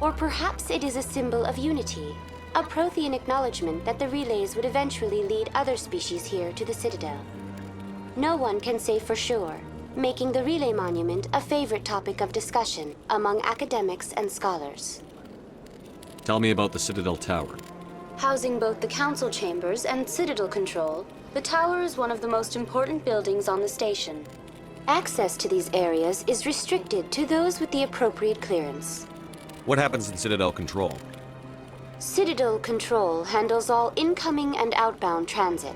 Or perhaps it is a symbol of unity, a Prothean acknowledgement that the relays would eventually lead other species here to the Citadel. No one can say for sure, making the relay monument a favorite topic of discussion among academics and scholars. Tell me about the Citadel Tower. Housing both the council chambers and Citadel control, the tower is one of the most important buildings on the station. Access to these areas is restricted to those with the appropriate clearance. What happens in Citadel Control? Citadel Control handles all incoming and outbound transit.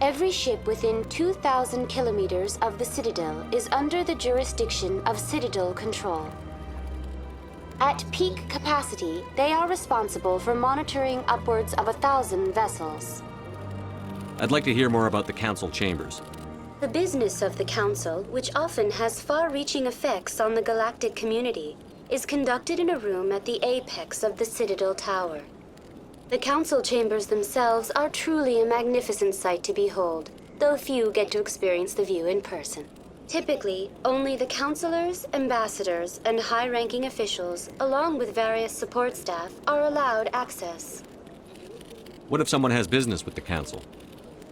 Every ship within 2,000 kilometers of the Citadel is under the jurisdiction of Citadel Control. At peak capacity, they are responsible for monitoring upwards of 1,000 vessels. I'd like to hear more about the Council Chambers. The business of the Council, which often has far-reaching effects on the galactic community, is conducted in a room at the apex of the Citadel Tower. The Council Chambers themselves are truly a magnificent sight to behold, though few get to experience the view in person. Typically, only the councilors, ambassadors, and high-ranking officials, along with various support staff, are allowed access. What if someone has business with the Council?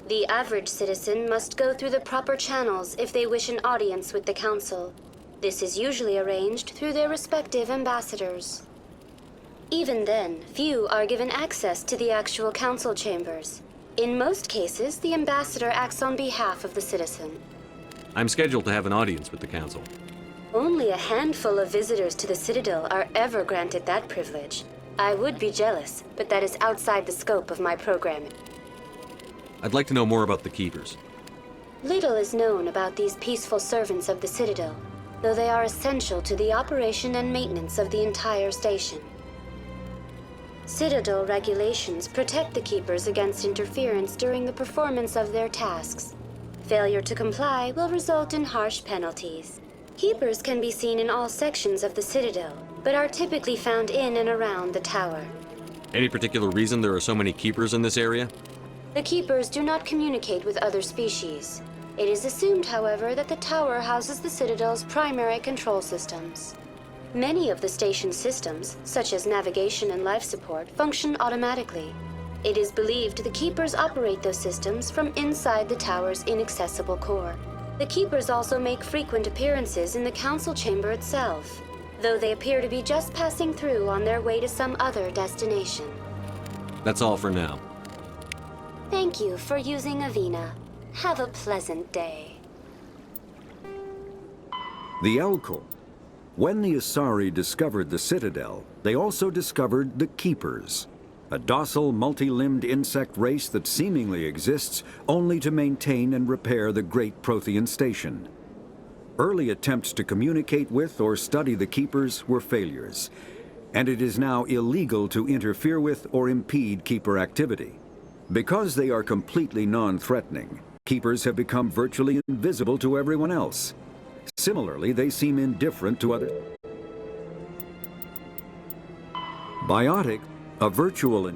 The average citizen must go through the proper channels if they wish an audience with the Council. This is usually arranged through their respective ambassadors. Even then, few are given access to the actual council chambers. In most cases, the ambassador acts on behalf of the citizen. I'm scheduled to have an audience with the Council. Only a handful of visitors to the Citadel are ever granted that privilege. I would be jealous, but that is outside the scope of my programming. I'd like to know more about the Keepers. Little is known about these peaceful servants of the Citadel, though they are essential to the operation and maintenance of the entire station. Citadel regulations protect the Keepers against interference during the performance of their tasks. Failure to comply will result in harsh penalties. Keepers can be seen in all sections of the Citadel, but are typically found in and around the tower. Any particular reason there are so many Keepers in this area? The Keepers do not communicate with other species. It is assumed, however, that the tower houses the Citadel's primary control systems. Many of the station's systems, such as navigation and life support, function automatically. It is believed the Keepers operate those systems from inside the tower's inaccessible core. The Keepers also make frequent appearances in the council chamber itself, though they appear to be just passing through on their way to some other destination. That's all for now. Thank you for using Avina. Have a pleasant day. The Elcor. When the Asari discovered the Citadel, they also discovered the Keepers, a docile, multi-limbed insect race that seemingly exists only to maintain and repair the great Prothean station. Early attempts to communicate with or study the Keepers were failures, and it is now illegal to interfere with or impede Keeper activity. Because they are completely non-threatening, Keepers have become virtually invisible to everyone else. Similarly, they seem indifferent to others. Biotic, a virtual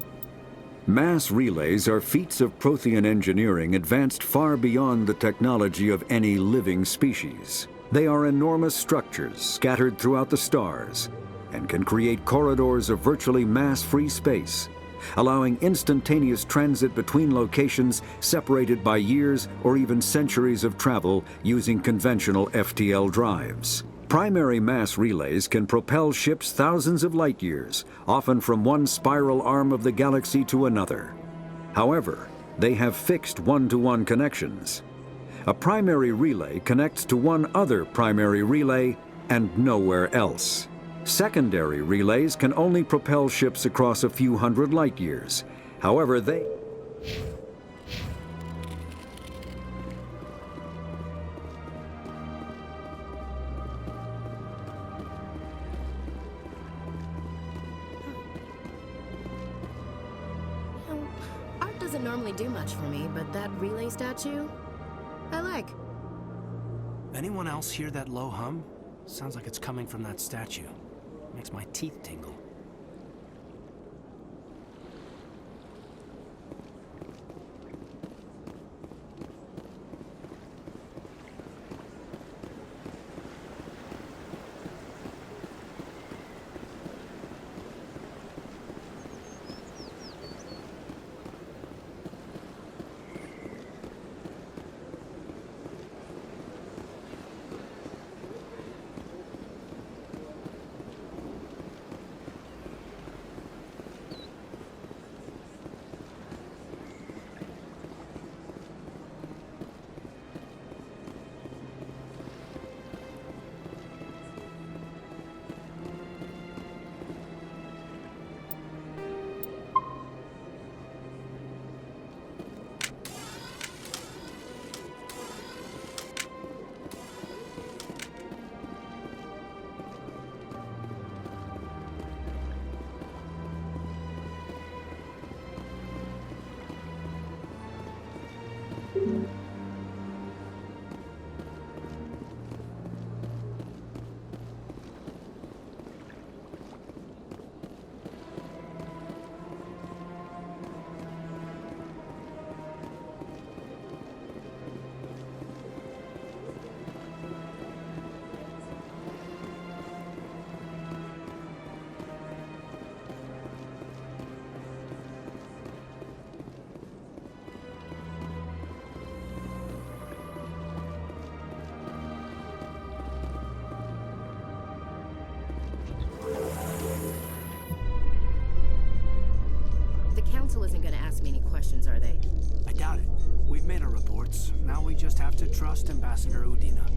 mass relays are feats of Prothean engineering advanced far beyond the technology of any living species. They are enormous structures scattered throughout the stars and can create corridors of virtually mass-free space, allowing instantaneous transit between locations separated by years or even centuries of travel using conventional FTL drives. Primary mass relays can propel ships thousands of light years, often from one spiral arm of the galaxy to another. However, they have fixed one-to-one connections. A primary relay connects to one other primary relay and nowhere else. Secondary relays can only propel ships across a few hundred light years. However, they... Art doesn't normally do much for me, but that relay statue, I like. Anyone else hear that low hum? Sounds like it's coming from that statue. Makes my teeth tingle. questions, are they? I doubt it. We've made our reports. Now we just have to trust Ambassador Udina.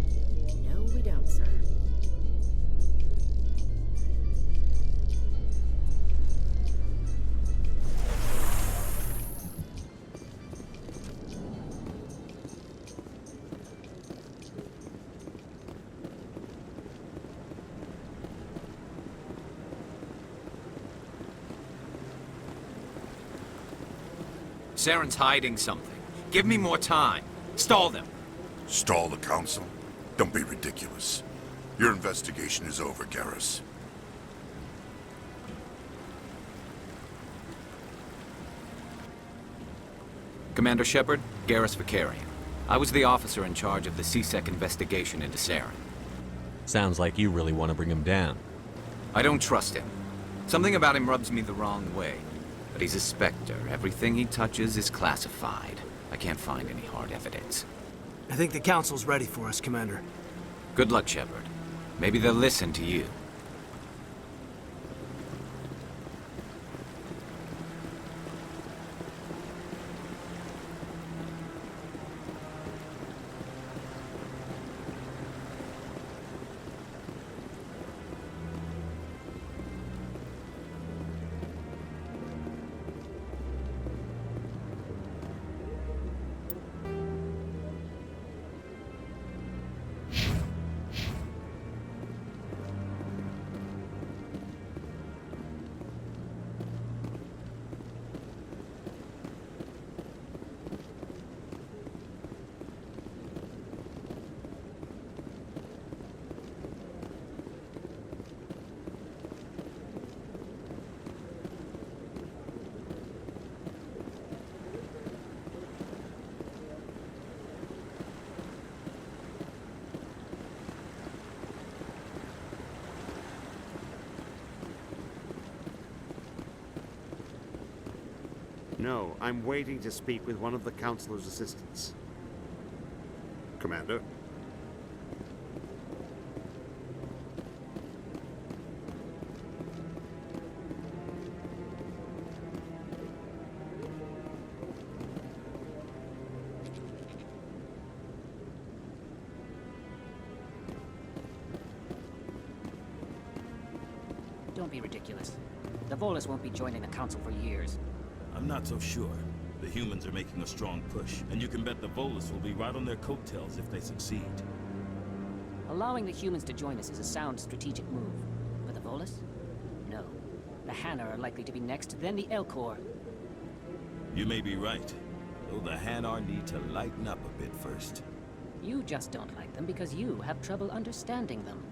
No, we don't, sir. Saren's hiding something. Give me more time. Stall them. Stall the Council? Don't be ridiculous. Your investigation is over, Garrus. Commander Shepard, Garrus Vicarian. I was the officer in charge of the CSEC investigation into Saren. Sounds like you really want to bring him down. I don't trust him. Something about him rubs me the wrong way. But he's a Spectre. Everything he touches is classified. I can't find any hard evidence. I think the Council's ready for us, Commander. Good luck, Shepard. Maybe they'll listen to you. No, I'm waiting to speak with one of the Councilor's assistants. Commander? Don't be ridiculous. The Volus won't be joining the Council for years. I'm not so sure. The humans are making a strong push, and you can bet the Volus will be right on their coattails if they succeed. Allowing the humans to join us is a sound strategic move. But the Volus? No. The Hanar are likely to be next, then the Elcor. You may be right, though the Hanar need to lighten up a bit first. You just don't like them because you have trouble understanding them.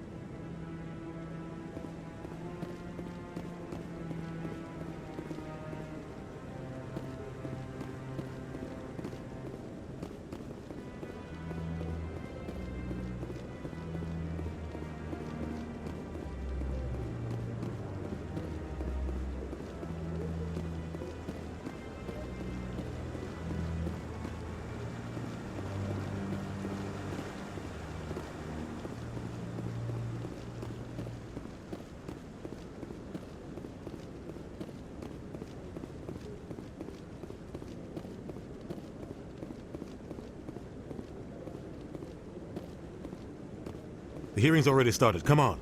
The hearing's already started. Come on.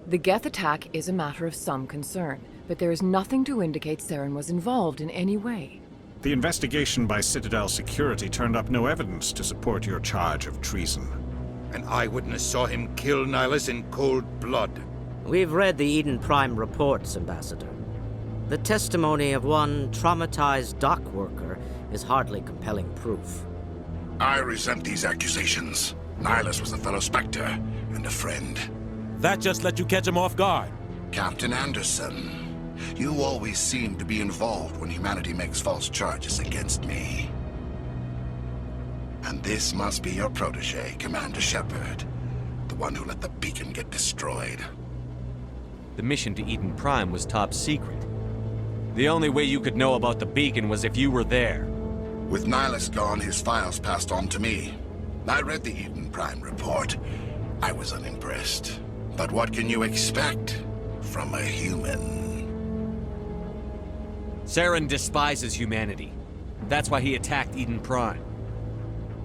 The Geth attack is a matter of some concern, but there is nothing to indicate Saren was involved in any way. The investigation by Citadel Security turned up no evidence to support your charge of treason. An eyewitness saw him kill Nihilus in cold blood. We've read the Eden Prime reports, Ambassador. The testimony of one traumatized dock worker is hardly compelling proof. I resent these accusations. Nihilus was a fellow Spectre and a friend. That just let you catch him off guard. Captain Anderson, you always seem to be involved when humanity makes false charges against me. And this must be your protege, Commander Shepard, the one who let the beacon get destroyed. The mission to Eden Prime was top secret. The only way you could know about the beacon was if you were there. With Nihilus gone, his files passed on to me. I read the Eden Prime report. I was unimpressed. But what can you expect? from a human. Saren despises humanity. That's why he attacked Eden Prime.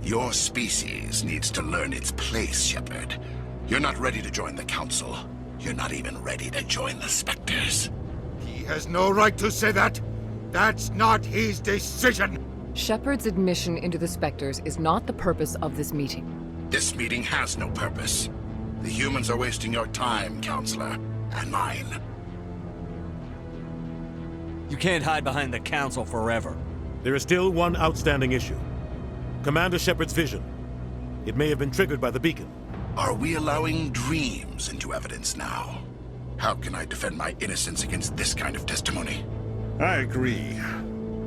Your species needs to learn its place, Shepard. You're not ready to join the Council. You're not even ready to join the Spectres. He has no right to say that. That's not his decision. Shepard's admission into the Spectres is not the purpose of this meeting. This meeting has no purpose. The humans are wasting your time, Counselor, and mine. You can't hide behind the Council forever. There is still one outstanding issue. Commander Shepard's vision. It may have been triggered by the beacon. Are we allowing dreams into evidence now? How can I defend my innocence against this kind of testimony? I agree.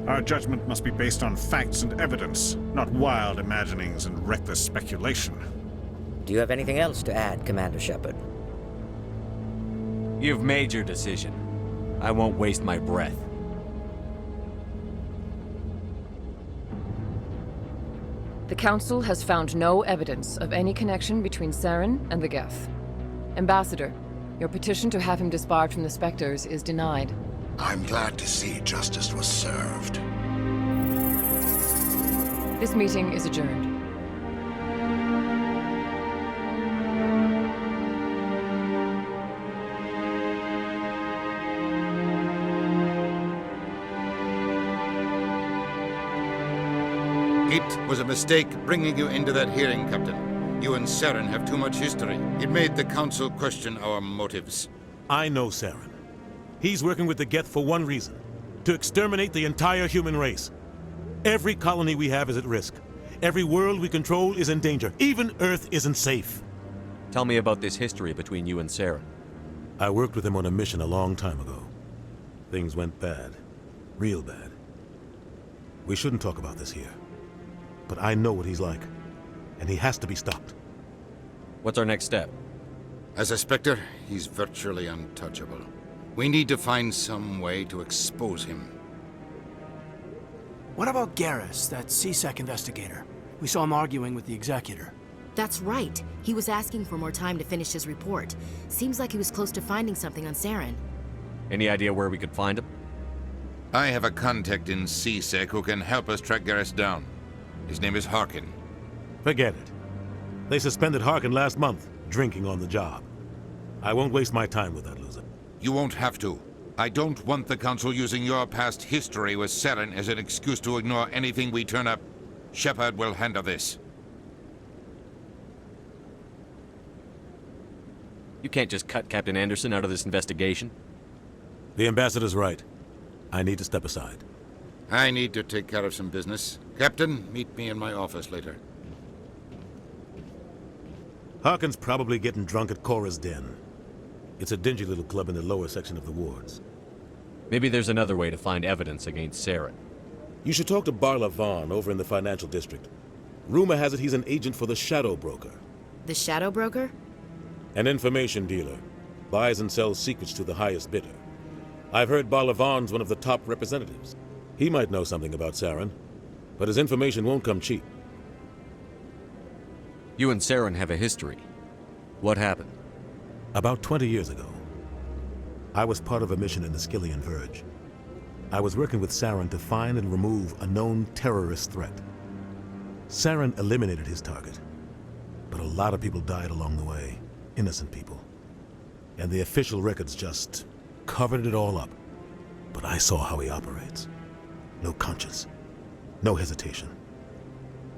Our judgment must be based on facts and evidence, not wild imaginings and reckless speculation. Do you have anything else to add, Commander Shepard? You've made your decision. I won't waste my breath. The Council has found no evidence of any connection between Saren and the Geth. Ambassador, your petition to have him disbarred from the Spectres is denied. I'm glad to see justice was served. This meeting is adjourned. It was a mistake bringing you into that hearing, Captain. You and Saren have too much history. It made the Council question our motives. I know Saren. He's working with the Geth for one reason: to exterminate the entire human race. Every colony we have is at risk. Every world we control is in danger. Even Earth isn't safe. Tell me about this history between you and Saren. I worked with him on a mission a long time ago. Things went bad. Real bad. We shouldn't talk about this here. But I know what he's like, and he has to be stopped. What's our next step? As a Spectre, he's virtually untouchable. We need to find some way to expose him. What about Garrus, that CSEC investigator? We saw him arguing with the Executor. That's right. He was asking for more time to finish his report. Seems like he was close to finding something on Saren. Any idea where we could find him? I have a contact in CSEC who can help us track Garrus down. His name is Harkin. Forget it. They suspended Harkin last month, drinking on the job. I won't waste my time with that loser. You won't have to. I don't want the Council using your past history with Saren as an excuse to ignore anything we turn up. Shepard will handle this. You can't just cut Captain Anderson out of this investigation. The Ambassador's right. I need to step aside. I need to take care of some business. Captain, meet me in my office later. Harkin's probably getting drunk at Cora's Den. It's a dingy little club in the lower section of the wards. Maybe there's another way to find evidence against Saren. You should talk to Barla Vaughn over in the financial district. Rumor has it he's an agent for the Shadow Broker. The Shadow Broker? An information dealer. Buys and sells secrets to the highest bidder. I've heard Barla Vaughn's one of the top representatives. He might know something about Saren, but his information won't come cheap. You and Saren have a history. What happened? About 20 years ago, I was part of a mission in the Skillian Verge. I was working with Saren to find and remove a known terrorist threat. Saren eliminated his target, but a lot of people died along the way, innocent people. And the official records just covered it all up. But I saw how he operates. No conscience, no hesitation.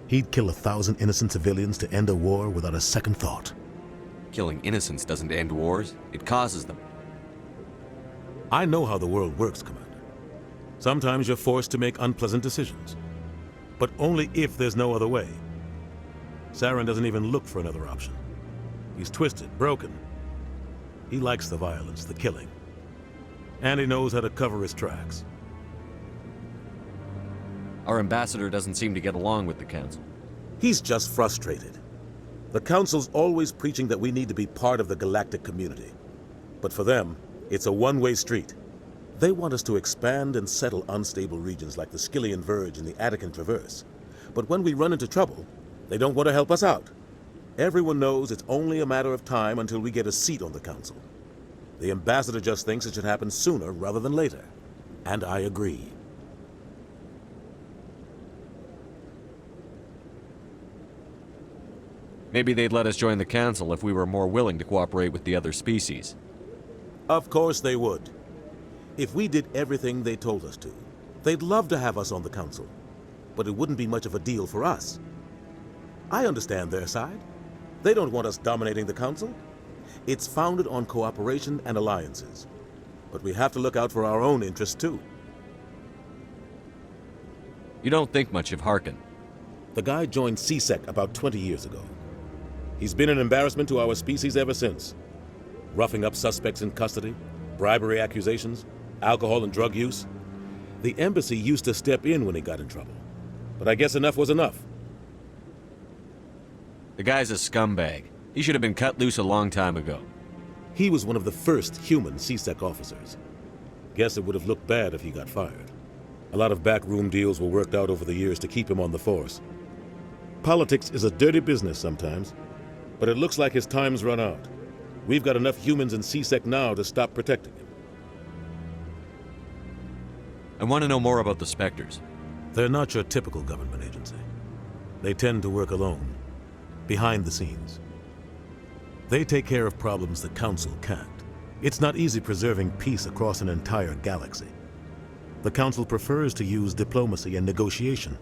He'd kill 1,000 innocent civilians to end a war without a second thought. Killing innocents doesn't end wars, it causes them. I know how the world works, Commander. Sometimes you're forced to make unpleasant decisions, but only if there's no other way. Saren doesn't even look for another option. He's twisted, broken. He likes the violence, the killing. And he knows how to cover his tracks. Our ambassador doesn't seem to get along with the Council. He's just frustrated. The Council's always preaching that we need to be part of the galactic community. But for them, it's a one-way street. They want us to expand and settle unstable regions like the Skillian Verge and the Attican Traverse. But when we run into trouble, they don't want to help us out. Everyone knows it's only a matter of time until we get a seat on the Council. The ambassador just thinks it should happen sooner rather than later. And I agree. Maybe they'd let us join the council if we were more willing to cooperate with the other species. Of course they would. If we did everything they told us to, they'd love to have us on the council. But it wouldn't be much of a deal for us. I understand their side. They don't want us dominating the council. It's founded on cooperation and alliances. But we have to look out for our own interests too. You don't think much of Harkin. The guy joined CSEC about 20 years ago. He's been an embarrassment to our species ever since. Roughing up suspects in custody, bribery accusations, alcohol and drug use. The embassy used to step in when he got in trouble. But I guess enough was enough. The guy's a scumbag. He should have been cut loose a long time ago. He was one of the first human CSEC officers. Guess it would have looked bad if he got fired. A lot of backroom deals were worked out over the years to keep him on the force. Politics is a dirty business sometimes, but it looks like his time's run out. We've got enough humans in CSEC now to stop protecting him. I want to know more about the Spectres. They're not your typical government agency. They tend to work alone, behind the scenes. They take care of problems the Council can't. It's not easy preserving peace across an entire galaxy. The Council prefers to use diplomacy and negotiation.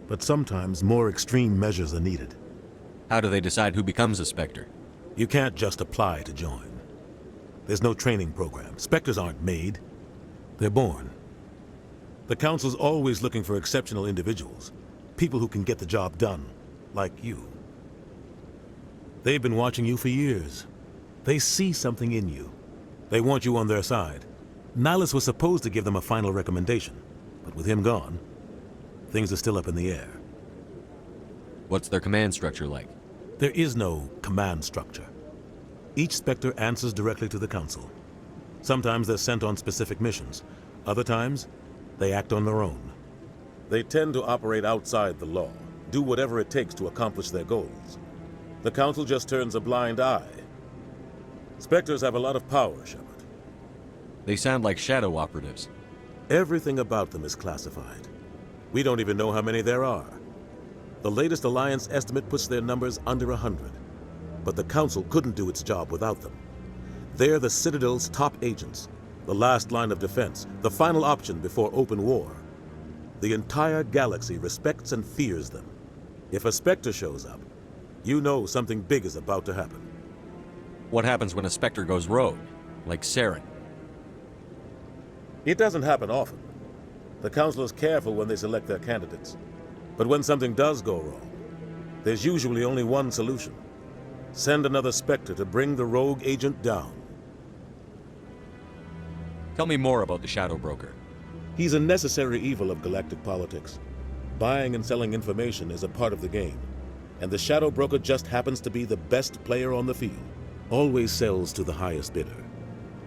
But sometimes more extreme measures are needed. How do they decide who becomes a Spectre? You can't just apply to join. There's no training program. Spectres aren't made. They're born. The Council's always looking for exceptional individuals. People who can get the job done, like you. They've been watching you for years. They see something in you. They want you on their side. Nihilus was supposed to give them a final recommendation, but with him gone, things are still up in the air. What's their command structure like? There is no command structure. Each Spectre answers directly to the Council. Sometimes they're sent on specific missions. Other times, they act on their own. They tend to operate outside the law, do whatever it takes to accomplish their goals. The Council just turns a blind eye. Spectres have a lot of power, Shepard. They sound like shadow operatives. Everything about them is classified. We don't even know how many there are. The latest Alliance estimate puts their numbers under 100. But the Council couldn't do its job without them. They're the Citadel's top agents, the last line of defense, the final option before open war. The entire galaxy respects and fears them. If a Spectre shows up, you know something big is about to happen. What happens when a Spectre goes rogue, like Saren? It doesn't happen often. The Council is careful when they select their candidates. But when something does go wrong, there's usually only one solution. Send another Spectre to bring the rogue agent down. Tell me more about the Shadow Broker. He's a necessary evil of galactic politics. Buying and selling information is a part of the game. And the Shadow Broker just happens to be the best player on the field. Always sells to the highest bidder.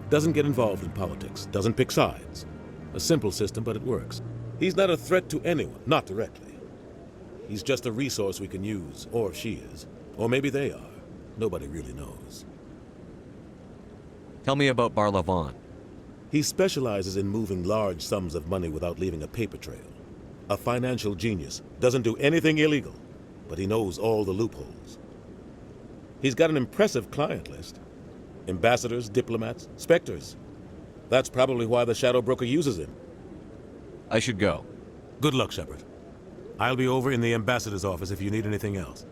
Doesn't get involved in politics, doesn't pick sides. A simple system, but it works. He's not a threat to anyone, not directly. He's just a resource we can use, or she is. Or maybe they are. Nobody really knows. Tell me about Barlavon. He specializes in moving large sums of money without leaving a paper trail. A financial genius. Doesn't do anything illegal, but he knows all the loopholes. He's got an impressive client list. Ambassadors, diplomats, Spectres. That's probably why the Shadow Broker uses him. I should go. Good luck, Shepard. I'll be over in the ambassador's office if you need anything else.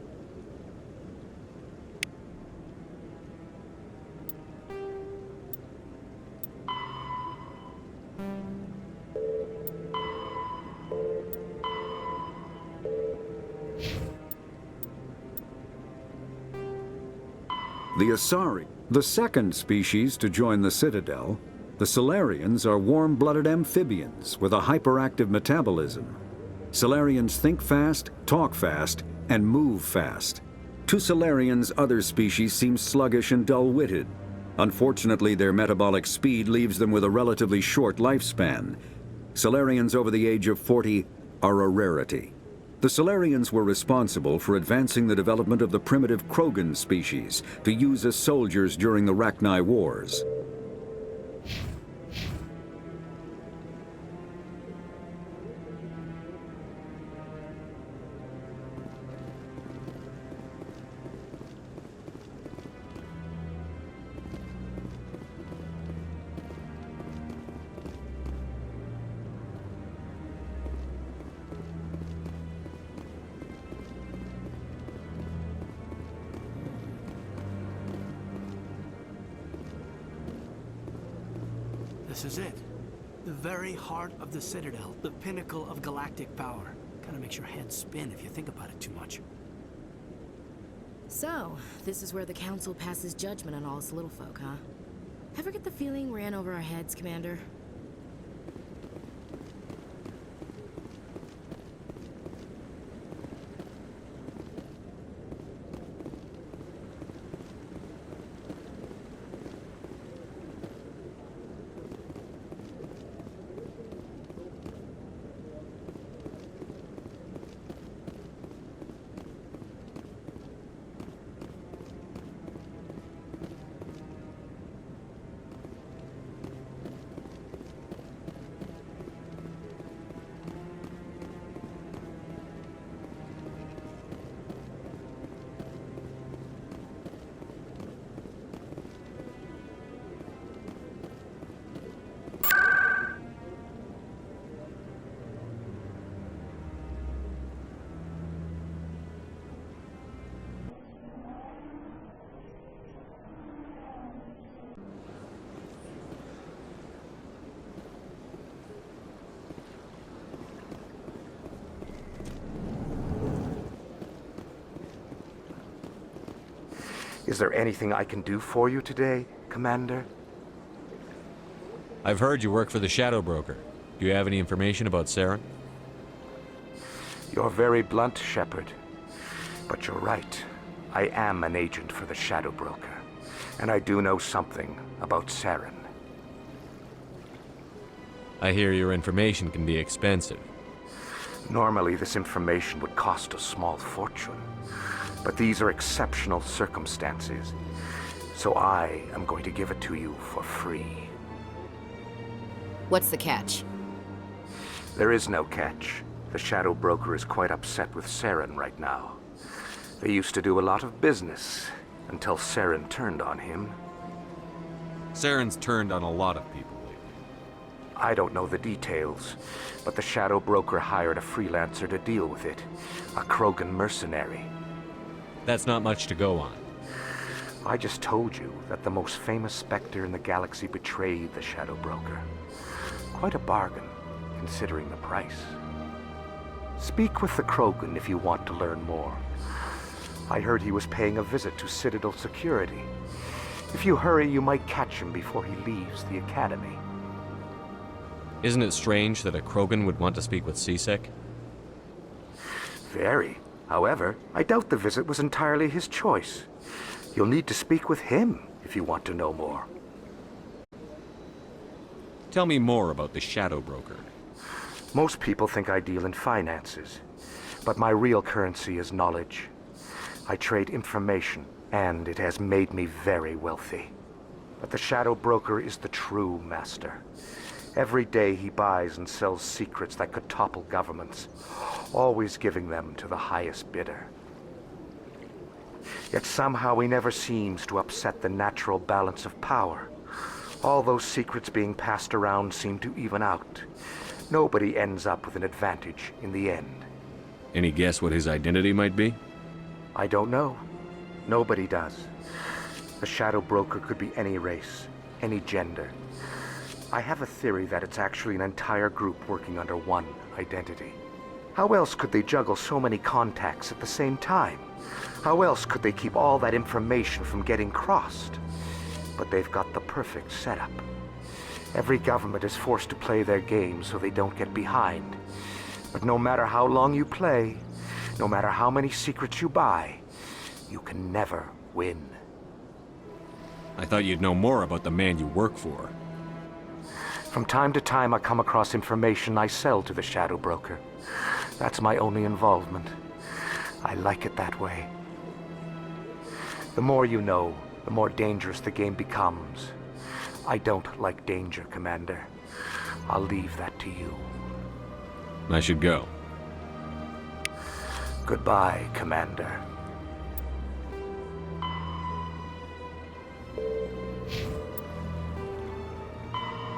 The Asari, the second species to join the Citadel, the Solarians are warm-blooded amphibians with a hyperactive metabolism. Solarians think fast, talk fast, and move fast. To Solarians, other species seem sluggish and dull-witted. Unfortunately, their metabolic speed leaves them with a relatively short lifespan. Solarians over the age of 40 are a rarity. The Solarians were responsible for advancing the development of the primitive Krogan species to use as soldiers during the Rachni Wars. This is it. The very heart of the Citadel, the pinnacle of galactic power. Kinda makes your head spin if you think about it too much. So, this is where the Council passes judgment on all us little folk, huh? Ever get the feeling we're in over our heads, Commander? Is there anything I can do for you today, Commander? I've heard you work for the Shadow Broker. Do you have any information about Saren? You're very blunt, Shepard. But you're right. I am an agent for the Shadow Broker. And I do know something about Saren. I hear your information can be expensive. Normally, this information would cost a small fortune. But these are exceptional circumstances. So I am going to give it to you for free. What's the catch? There is no catch. The Shadow Broker is quite upset with Saren right now. They used to do a lot of business, until Saren turned on him. Saren's turned on a lot of people lately. I don't know the details, but the Shadow Broker hired a freelancer to deal with it. A Krogan mercenary. That's not much to go on. I just told you that the most famous Spectre in the galaxy betrayed the Shadow Broker. Quite a bargain, considering the price. Speak with the Krogan if you want to learn more. I heard he was paying a visit to Citadel security. If you hurry, you might catch him before he leaves the Academy. Isn't it strange that a Krogan would want to speak with CSEC? Very. However, I doubt the visit was entirely his choice. You'll need to speak with him if you want to know more. Tell me more about the Shadow Broker. Most people think I deal in finances, but my real currency is knowledge. I trade information, and it has made me very wealthy. But the Shadow Broker is the true master. Every day he buys and sells secrets that could topple governments, always giving them to the highest bidder. Yet somehow he never seems to upset the natural balance of power. All those secrets being passed around seem to even out. Nobody ends up with an advantage in the end. Any guess what his identity might be? I don't know. Nobody does. The Shadow Broker could be any race, any gender. I have a theory that it's actually an entire group working under one identity. How else could they juggle so many contacts at the same time? How else could they keep all that information from getting crossed? But they've got the perfect setup. Every government is forced to play their game so they don't get behind. But no matter how long you play, no matter how many secrets you buy, you can never win. I thought you'd know more about the man you work for. From time to time, I come across information I sell to the Shadow Broker. That's my only involvement. I like it that way. The more you know, the more dangerous the game becomes. I don't like danger, Commander. I'll leave that to you. I should go. Goodbye, Commander.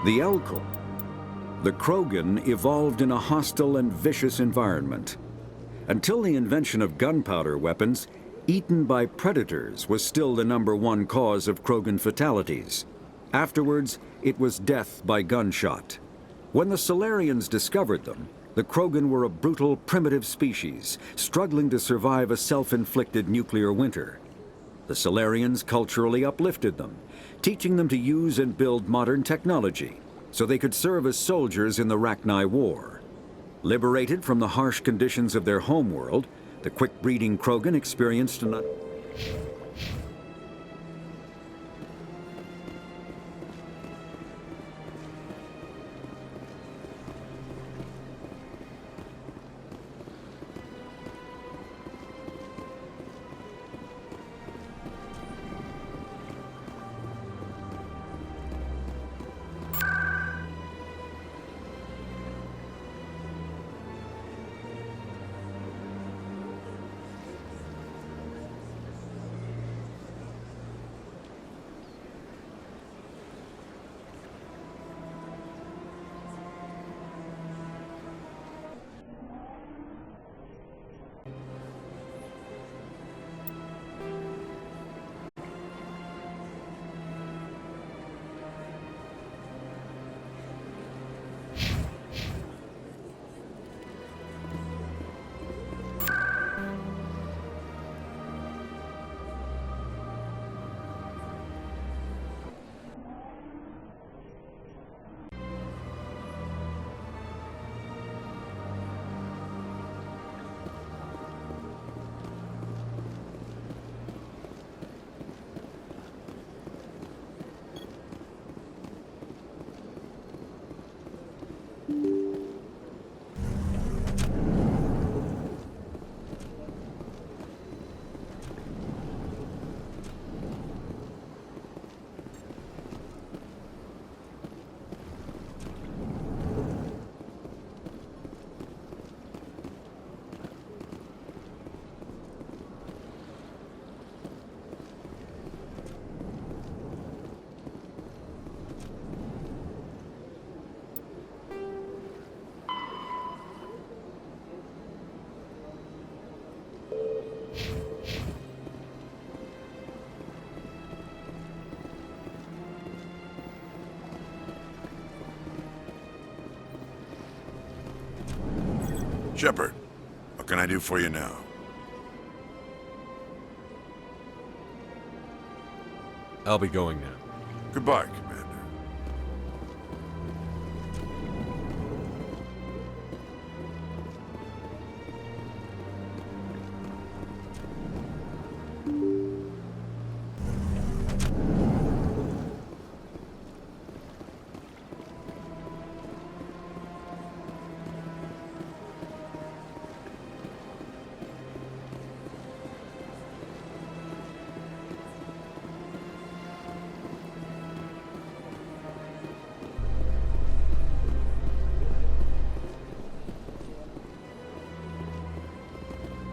The Elkul. The Krogan evolved in a hostile and vicious environment. Until the invention of gunpowder weapons, eaten by predators was still the #1 cause of Krogan fatalities. Afterwards, it was death by gunshot. When the Solarians discovered them, the Krogan were a brutal, primitive species, struggling to survive a self-inflicted nuclear winter. The Solarians culturally uplifted them, teaching them to use and build modern technology, so they could serve as soldiers in the Rachni War. Liberated from the harsh conditions of their homeworld, the quick-breeding Krogan experienced an... Shepard, what can I do for you now? I'll be going now. Goodbye, Commander.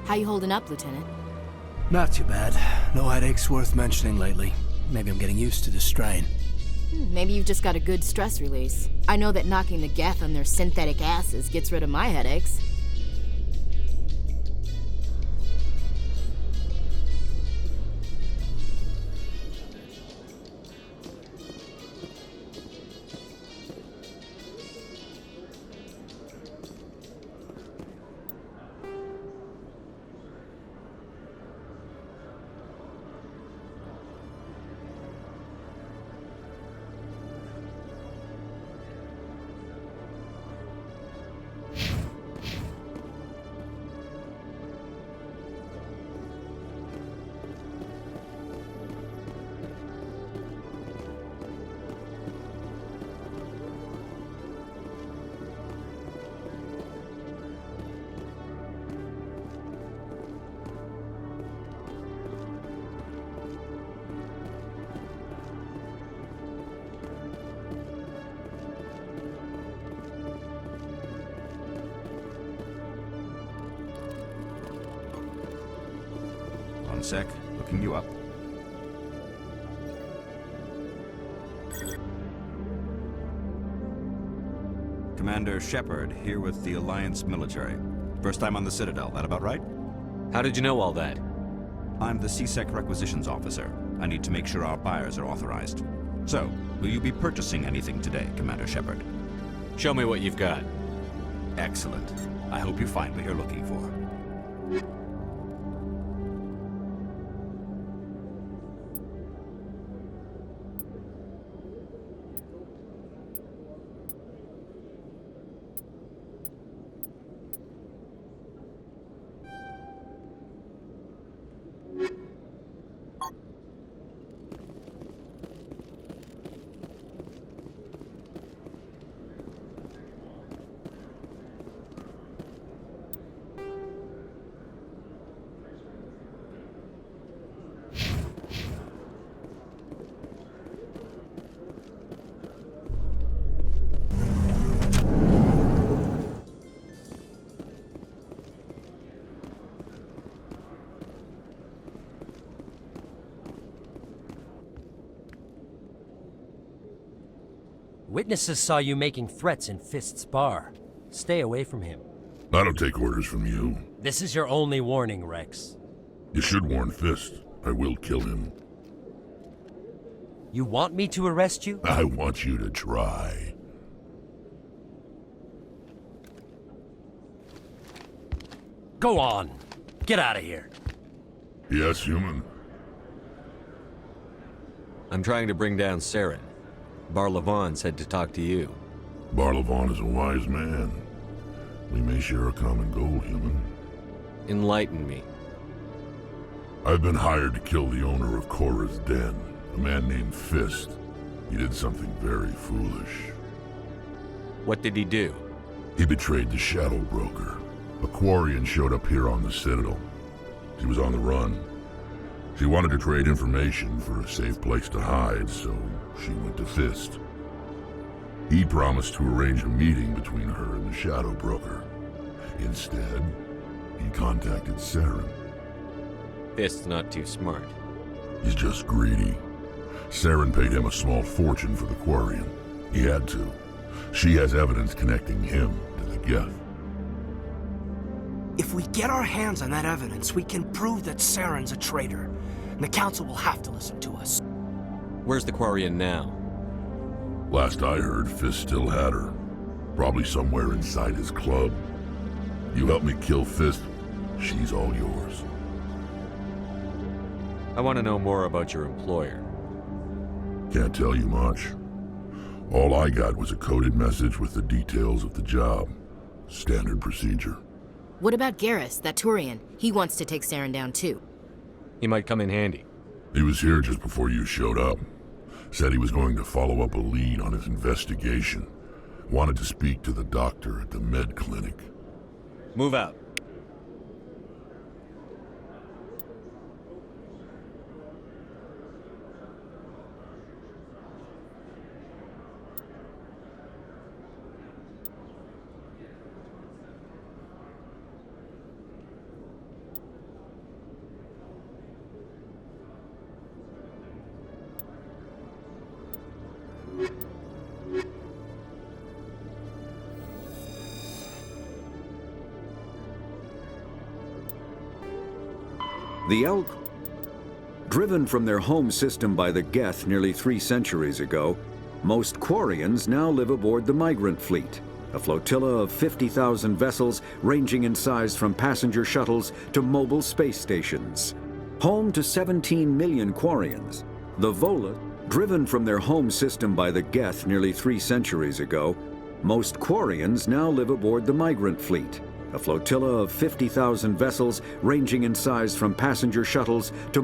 How you holding up, Lieutenant? Not too bad. No headaches worth mentioning lately. Maybe I'm getting used to the strain. Maybe you've just got a good stress release. I know that knocking the Geth on their synthetic asses gets rid of my headaches. One sec. Looking you up. Commander Shepard, here with the Alliance military. First time on the Citadel, that about right? How did you know all that? I'm the CSEC requisitions officer. I need to make sure our buyers are authorized. So, will you be purchasing anything today, Commander Shepard? Show me what you've got. Excellent. I hope you find what you're looking for. Witnesses saw you making threats in Fist's bar. Stay away from him. I don't take orders from you. This is your only warning, Rex. You should warn Fist. I will kill him. You want me to arrest you? I want you to try. Go on. Get out of here. Yes, human. I'm trying to bring down Saren. Barlavon said to talk to you. Barlavon is a wise man. We may share a common goal, human. Enlighten me. I've been hired to kill the owner of Korra's Den, a man named Fist. He did something very foolish. What did he do? He betrayed the Shadow Broker. A Quarian showed up here on the Citadel. She was on the run. She wanted to trade information for a safe place to hide, so she went to Fist. He promised to arrange a meeting between her and the Shadow Broker. Instead, he contacted Saren. Fist's not too smart. He's just greedy. Saren paid him a small fortune for the Quarian. He had to. She has evidence connecting him to the Geth. If we get our hands on that evidence, we can prove that Saren's a traitor. And the Council will have to listen to us. Where's the Quarian now? Last I heard, Fist still had her. Probably somewhere inside his club. You help me kill Fist, she's all yours. I want to know more about your employer. Can't tell you much. All I got was a coded message with the details of the job. Standard procedure. What about Garrus, that Turian? He wants to take Saren down too. He might come in handy. He was here just before you showed up. Said he was going to follow up a lead on his investigation. Wanted to speak to the doctor at the med clinic. Move out. The Elk, driven from their home system by the Geth nearly 3 centuries ago, most Quarians now live aboard the Migrant Fleet, a flotilla of 50,000 vessels ranging in size from passenger shuttles to mobile space stations. Home to 17 million Quarians, the Vola, driven from their home system by the Geth nearly 3 centuries ago, most Quarians now live aboard the Migrant Fleet, a flotilla of 50,000 vessels ranging in size from passenger shuttles to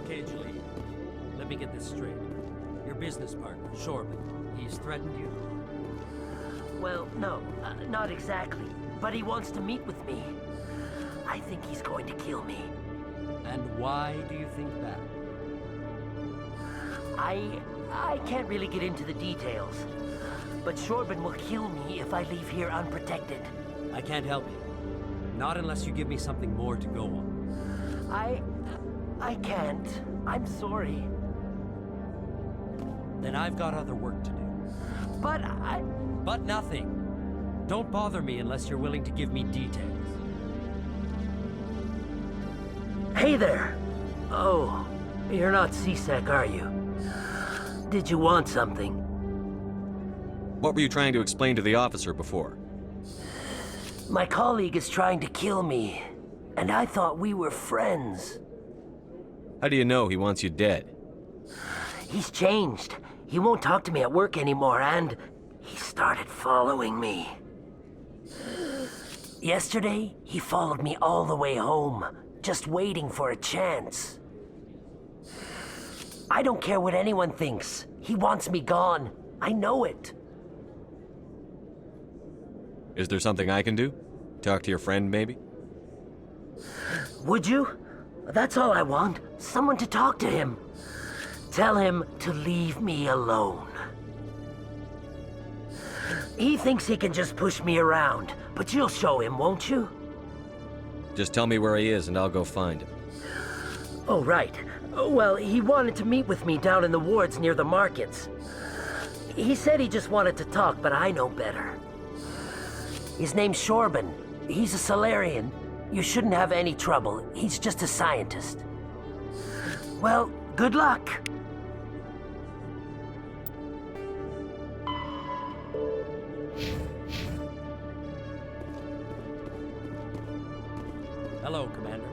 Okay, Julie. Let me get this straight. Your business partner, Shorban, he's threatened you? Well, no, not exactly. But he wants to meet with me. I think he's going to kill me. And why do you think that? I can't really get into the details. But Shorban will kill me if I leave here unprotected. I can't help you. Not unless you give me something more to go on. I can't. I'm sorry. Then I've got other work to do. But But nothing. Don't bother me unless you're willing to give me details. Hey there! Oh, you're not CSEC, are you? Did you want something? What were you trying to explain to the officer before? My colleague is trying to kill me, and I thought we were friends. How do you know he wants you dead? He's changed. He won't talk to me at work anymore, and he started following me. Yesterday, he followed me all the way home, just waiting for a chance. I don't care what anyone thinks. He wants me gone. I know it. Is there something I can do? Talk to your friend, maybe? Would you? That's all I want. Someone to talk to him. Tell him to leave me alone. He thinks he can just push me around, but you'll show him, won't you? Just tell me where he is and I'll go find him. Oh, right. Well, he wanted to meet with me down in the wards near the markets. He said he just wanted to talk, but I know better. His name's Shorban. He's a Solarian. You shouldn't have any trouble. He's just a scientist. Well, good luck. Hello, Commander.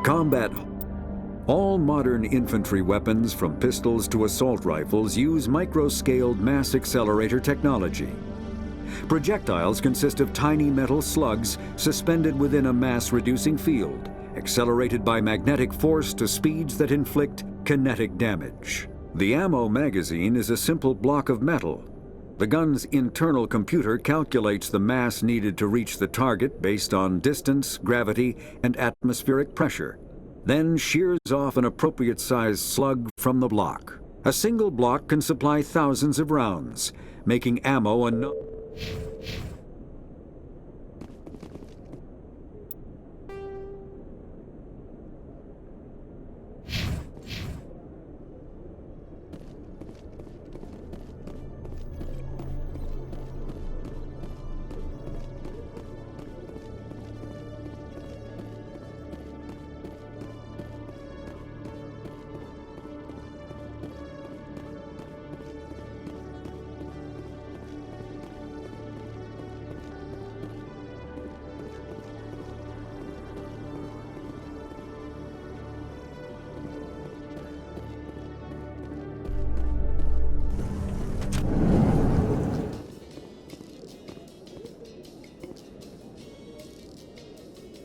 Combat. All modern infantry weapons, from pistols to assault rifles, use micro-scaled mass accelerator technology. Projectiles consist of tiny metal slugs suspended within a mass-reducing field, accelerated by magnetic force to speeds that inflict kinetic damage. The ammo magazine is a simple block of metal. The gun's internal computer calculates the mass needed to reach the target based on distance, gravity, and atmospheric pressure, then shears off an appropriate-sized slug from the block. A single block can supply thousands of rounds, making ammo enough.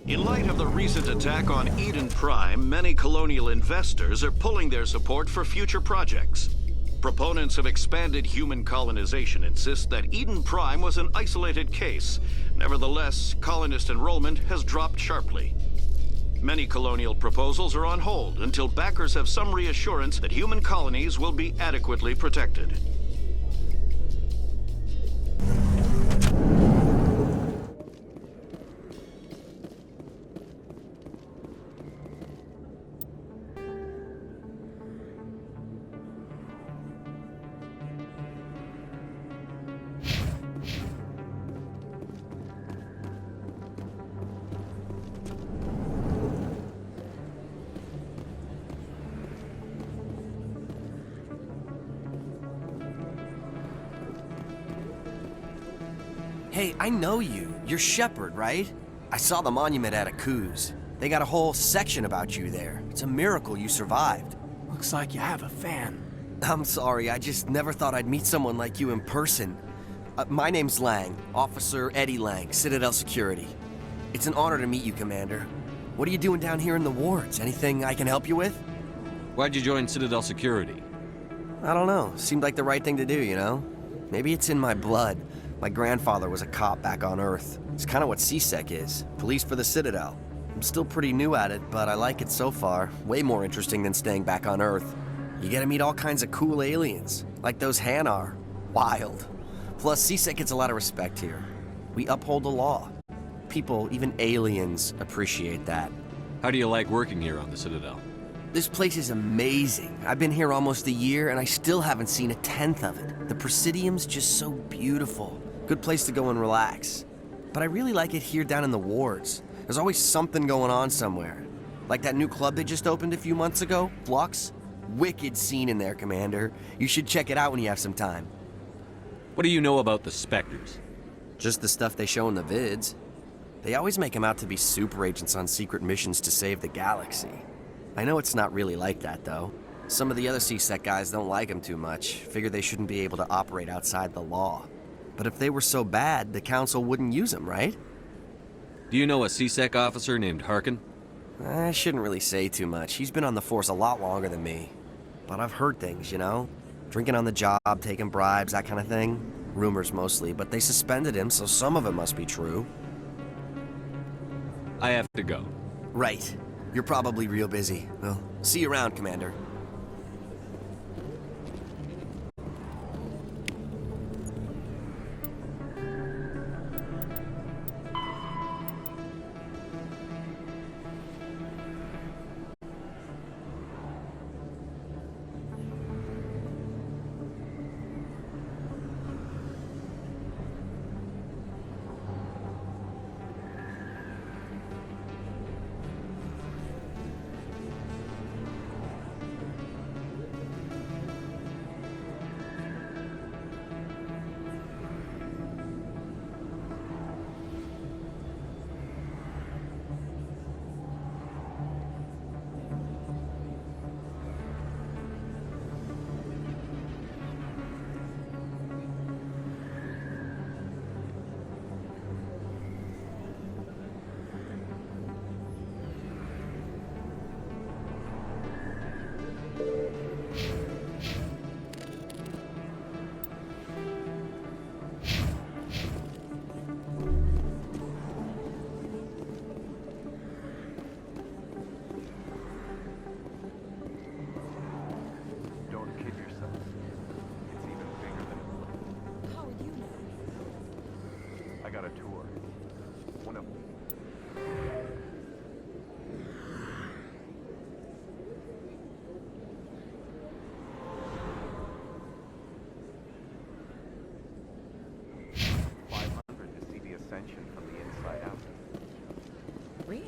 In light of the recent attack on Eden Prime, many colonial investors are pulling their support for future projects. Proponents of expanded human colonization insist that Eden Prime was an isolated case. Nevertheless, colonist enrollment has dropped sharply. Many colonial proposals are on hold until backers have some reassurance that human colonies will be adequately protected. Hey, I know you. You're Shepard, right? I saw the monument at Aku's. They got a whole section about you there. It's a miracle you survived. Looks like you have a fan. I'm sorry, I just never thought I'd meet someone like you in person. My name's Lang, Officer Eddie Lang, Citadel Security. It's an honor to meet you, Commander. What are you doing down here in the wards? Anything I can help you with? Why'd you join Citadel Security? I don't know. Seemed like the right thing to do, you know? Maybe it's in my blood. My grandfather was a cop back on Earth. It's kind of what CSEC is. Police for the Citadel. I'm still pretty new at it, but I like it so far. Way more interesting than staying back on Earth. You get to meet all kinds of cool aliens, like those Hanar. Wild. Plus, CSEC gets a lot of respect here. We uphold the law. People, even aliens, appreciate that. How do you like working here on the Citadel? This place is amazing. I've been here almost a year, and I still haven't seen a tenth of it. The Presidium's just so beautiful. Good place to go and relax. But I really like it here down in the wards. There's always something going on somewhere. Like that new club they just opened a few months ago, Flux. Wicked scene in there, Commander. You should check it out when you have some time. What do you know about the Spectres? Just the stuff they show in the vids. They always make them out to be super agents on secret missions to save the galaxy. I know it's not really like that, though. Some of the other CSEC guys don't like them too much, figure they shouldn't be able to operate outside the law. But if they were so bad, the Council wouldn't use them, right? Do you know a CSEC officer named Harkin? I shouldn't really say too much. He's been on the force a lot longer than me. But I've heard things, you know? Drinking on the job, taking bribes, that kind of thing. Rumors mostly, but they suspended him, so some of it must be true. I have to go. Right. You're probably real busy. Well, see you around, Commander. Really?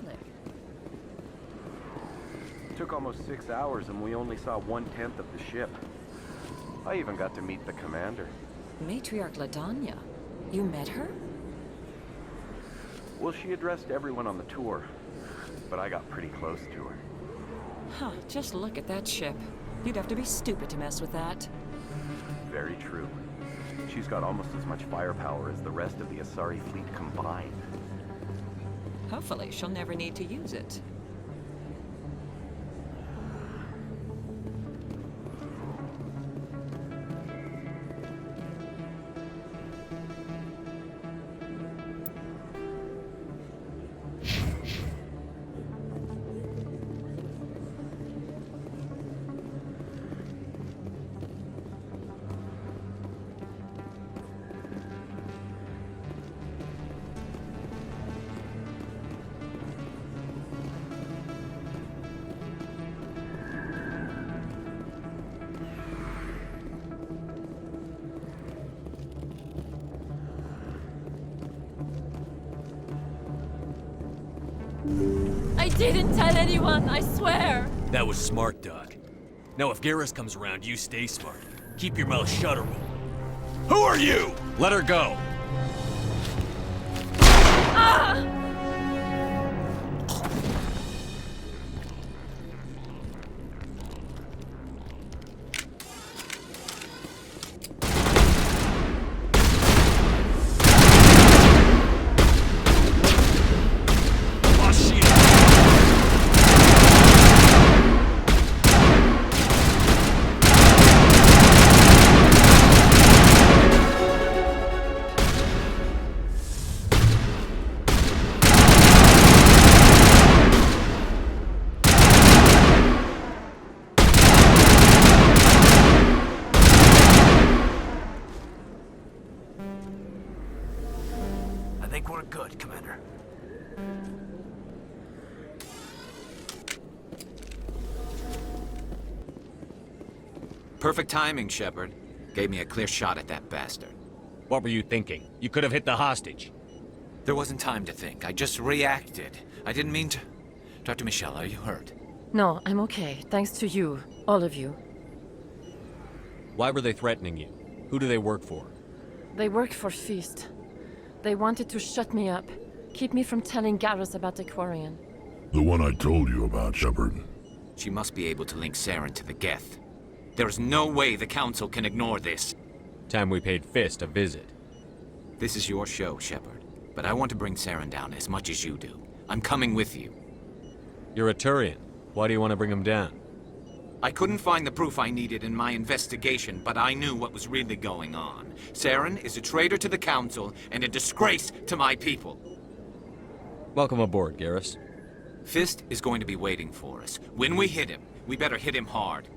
It took almost 6 hours and we only saw 1/10 of the ship. I even got to meet the commander. Matriarch Ladanya. You met her? Well, she addressed everyone on the tour, but I got pretty close to her. Huh, just look at that ship. You'd have to be stupid to mess with that. Very true. She's got almost as much firepower as the rest of the Asari fleet combined. Hopefully, she'll never need to use it. I didn't tell anyone, I swear! That was smart, Doc. Now if Garrus comes around, you stay smart. Keep your mouth shut or Who are you? Let her go. Ah! I think we're good, Commander. Perfect timing, Shepard. Gave me a clear shot at that bastard. What were you thinking? You could have hit the hostage. There wasn't time to think. I just reacted. I didn't mean to... Dr. Michelle, are you hurt? No, I'm okay. Thanks to you. All of you. Why were they threatening you? Who do they work for? They work for Feast. They wanted to shut me up. Keep me from telling Garrus about the Quarian. The one I told you about, Shepard. She must be able to link Saren to the Geth. There is no way the Council can ignore this. Time we paid Fist a visit. This is your show, Shepard. But I want to bring Saren down as much as you do. I'm coming with you. You're a Turian. Why do you want to bring him down? I couldn't find the proof I needed in my investigation, but I knew what was really going on. Saren is a traitor to the Council and a disgrace to my people. Welcome aboard, Garrus. Fist is going to be waiting for us. When we hit him, we better hit him hard.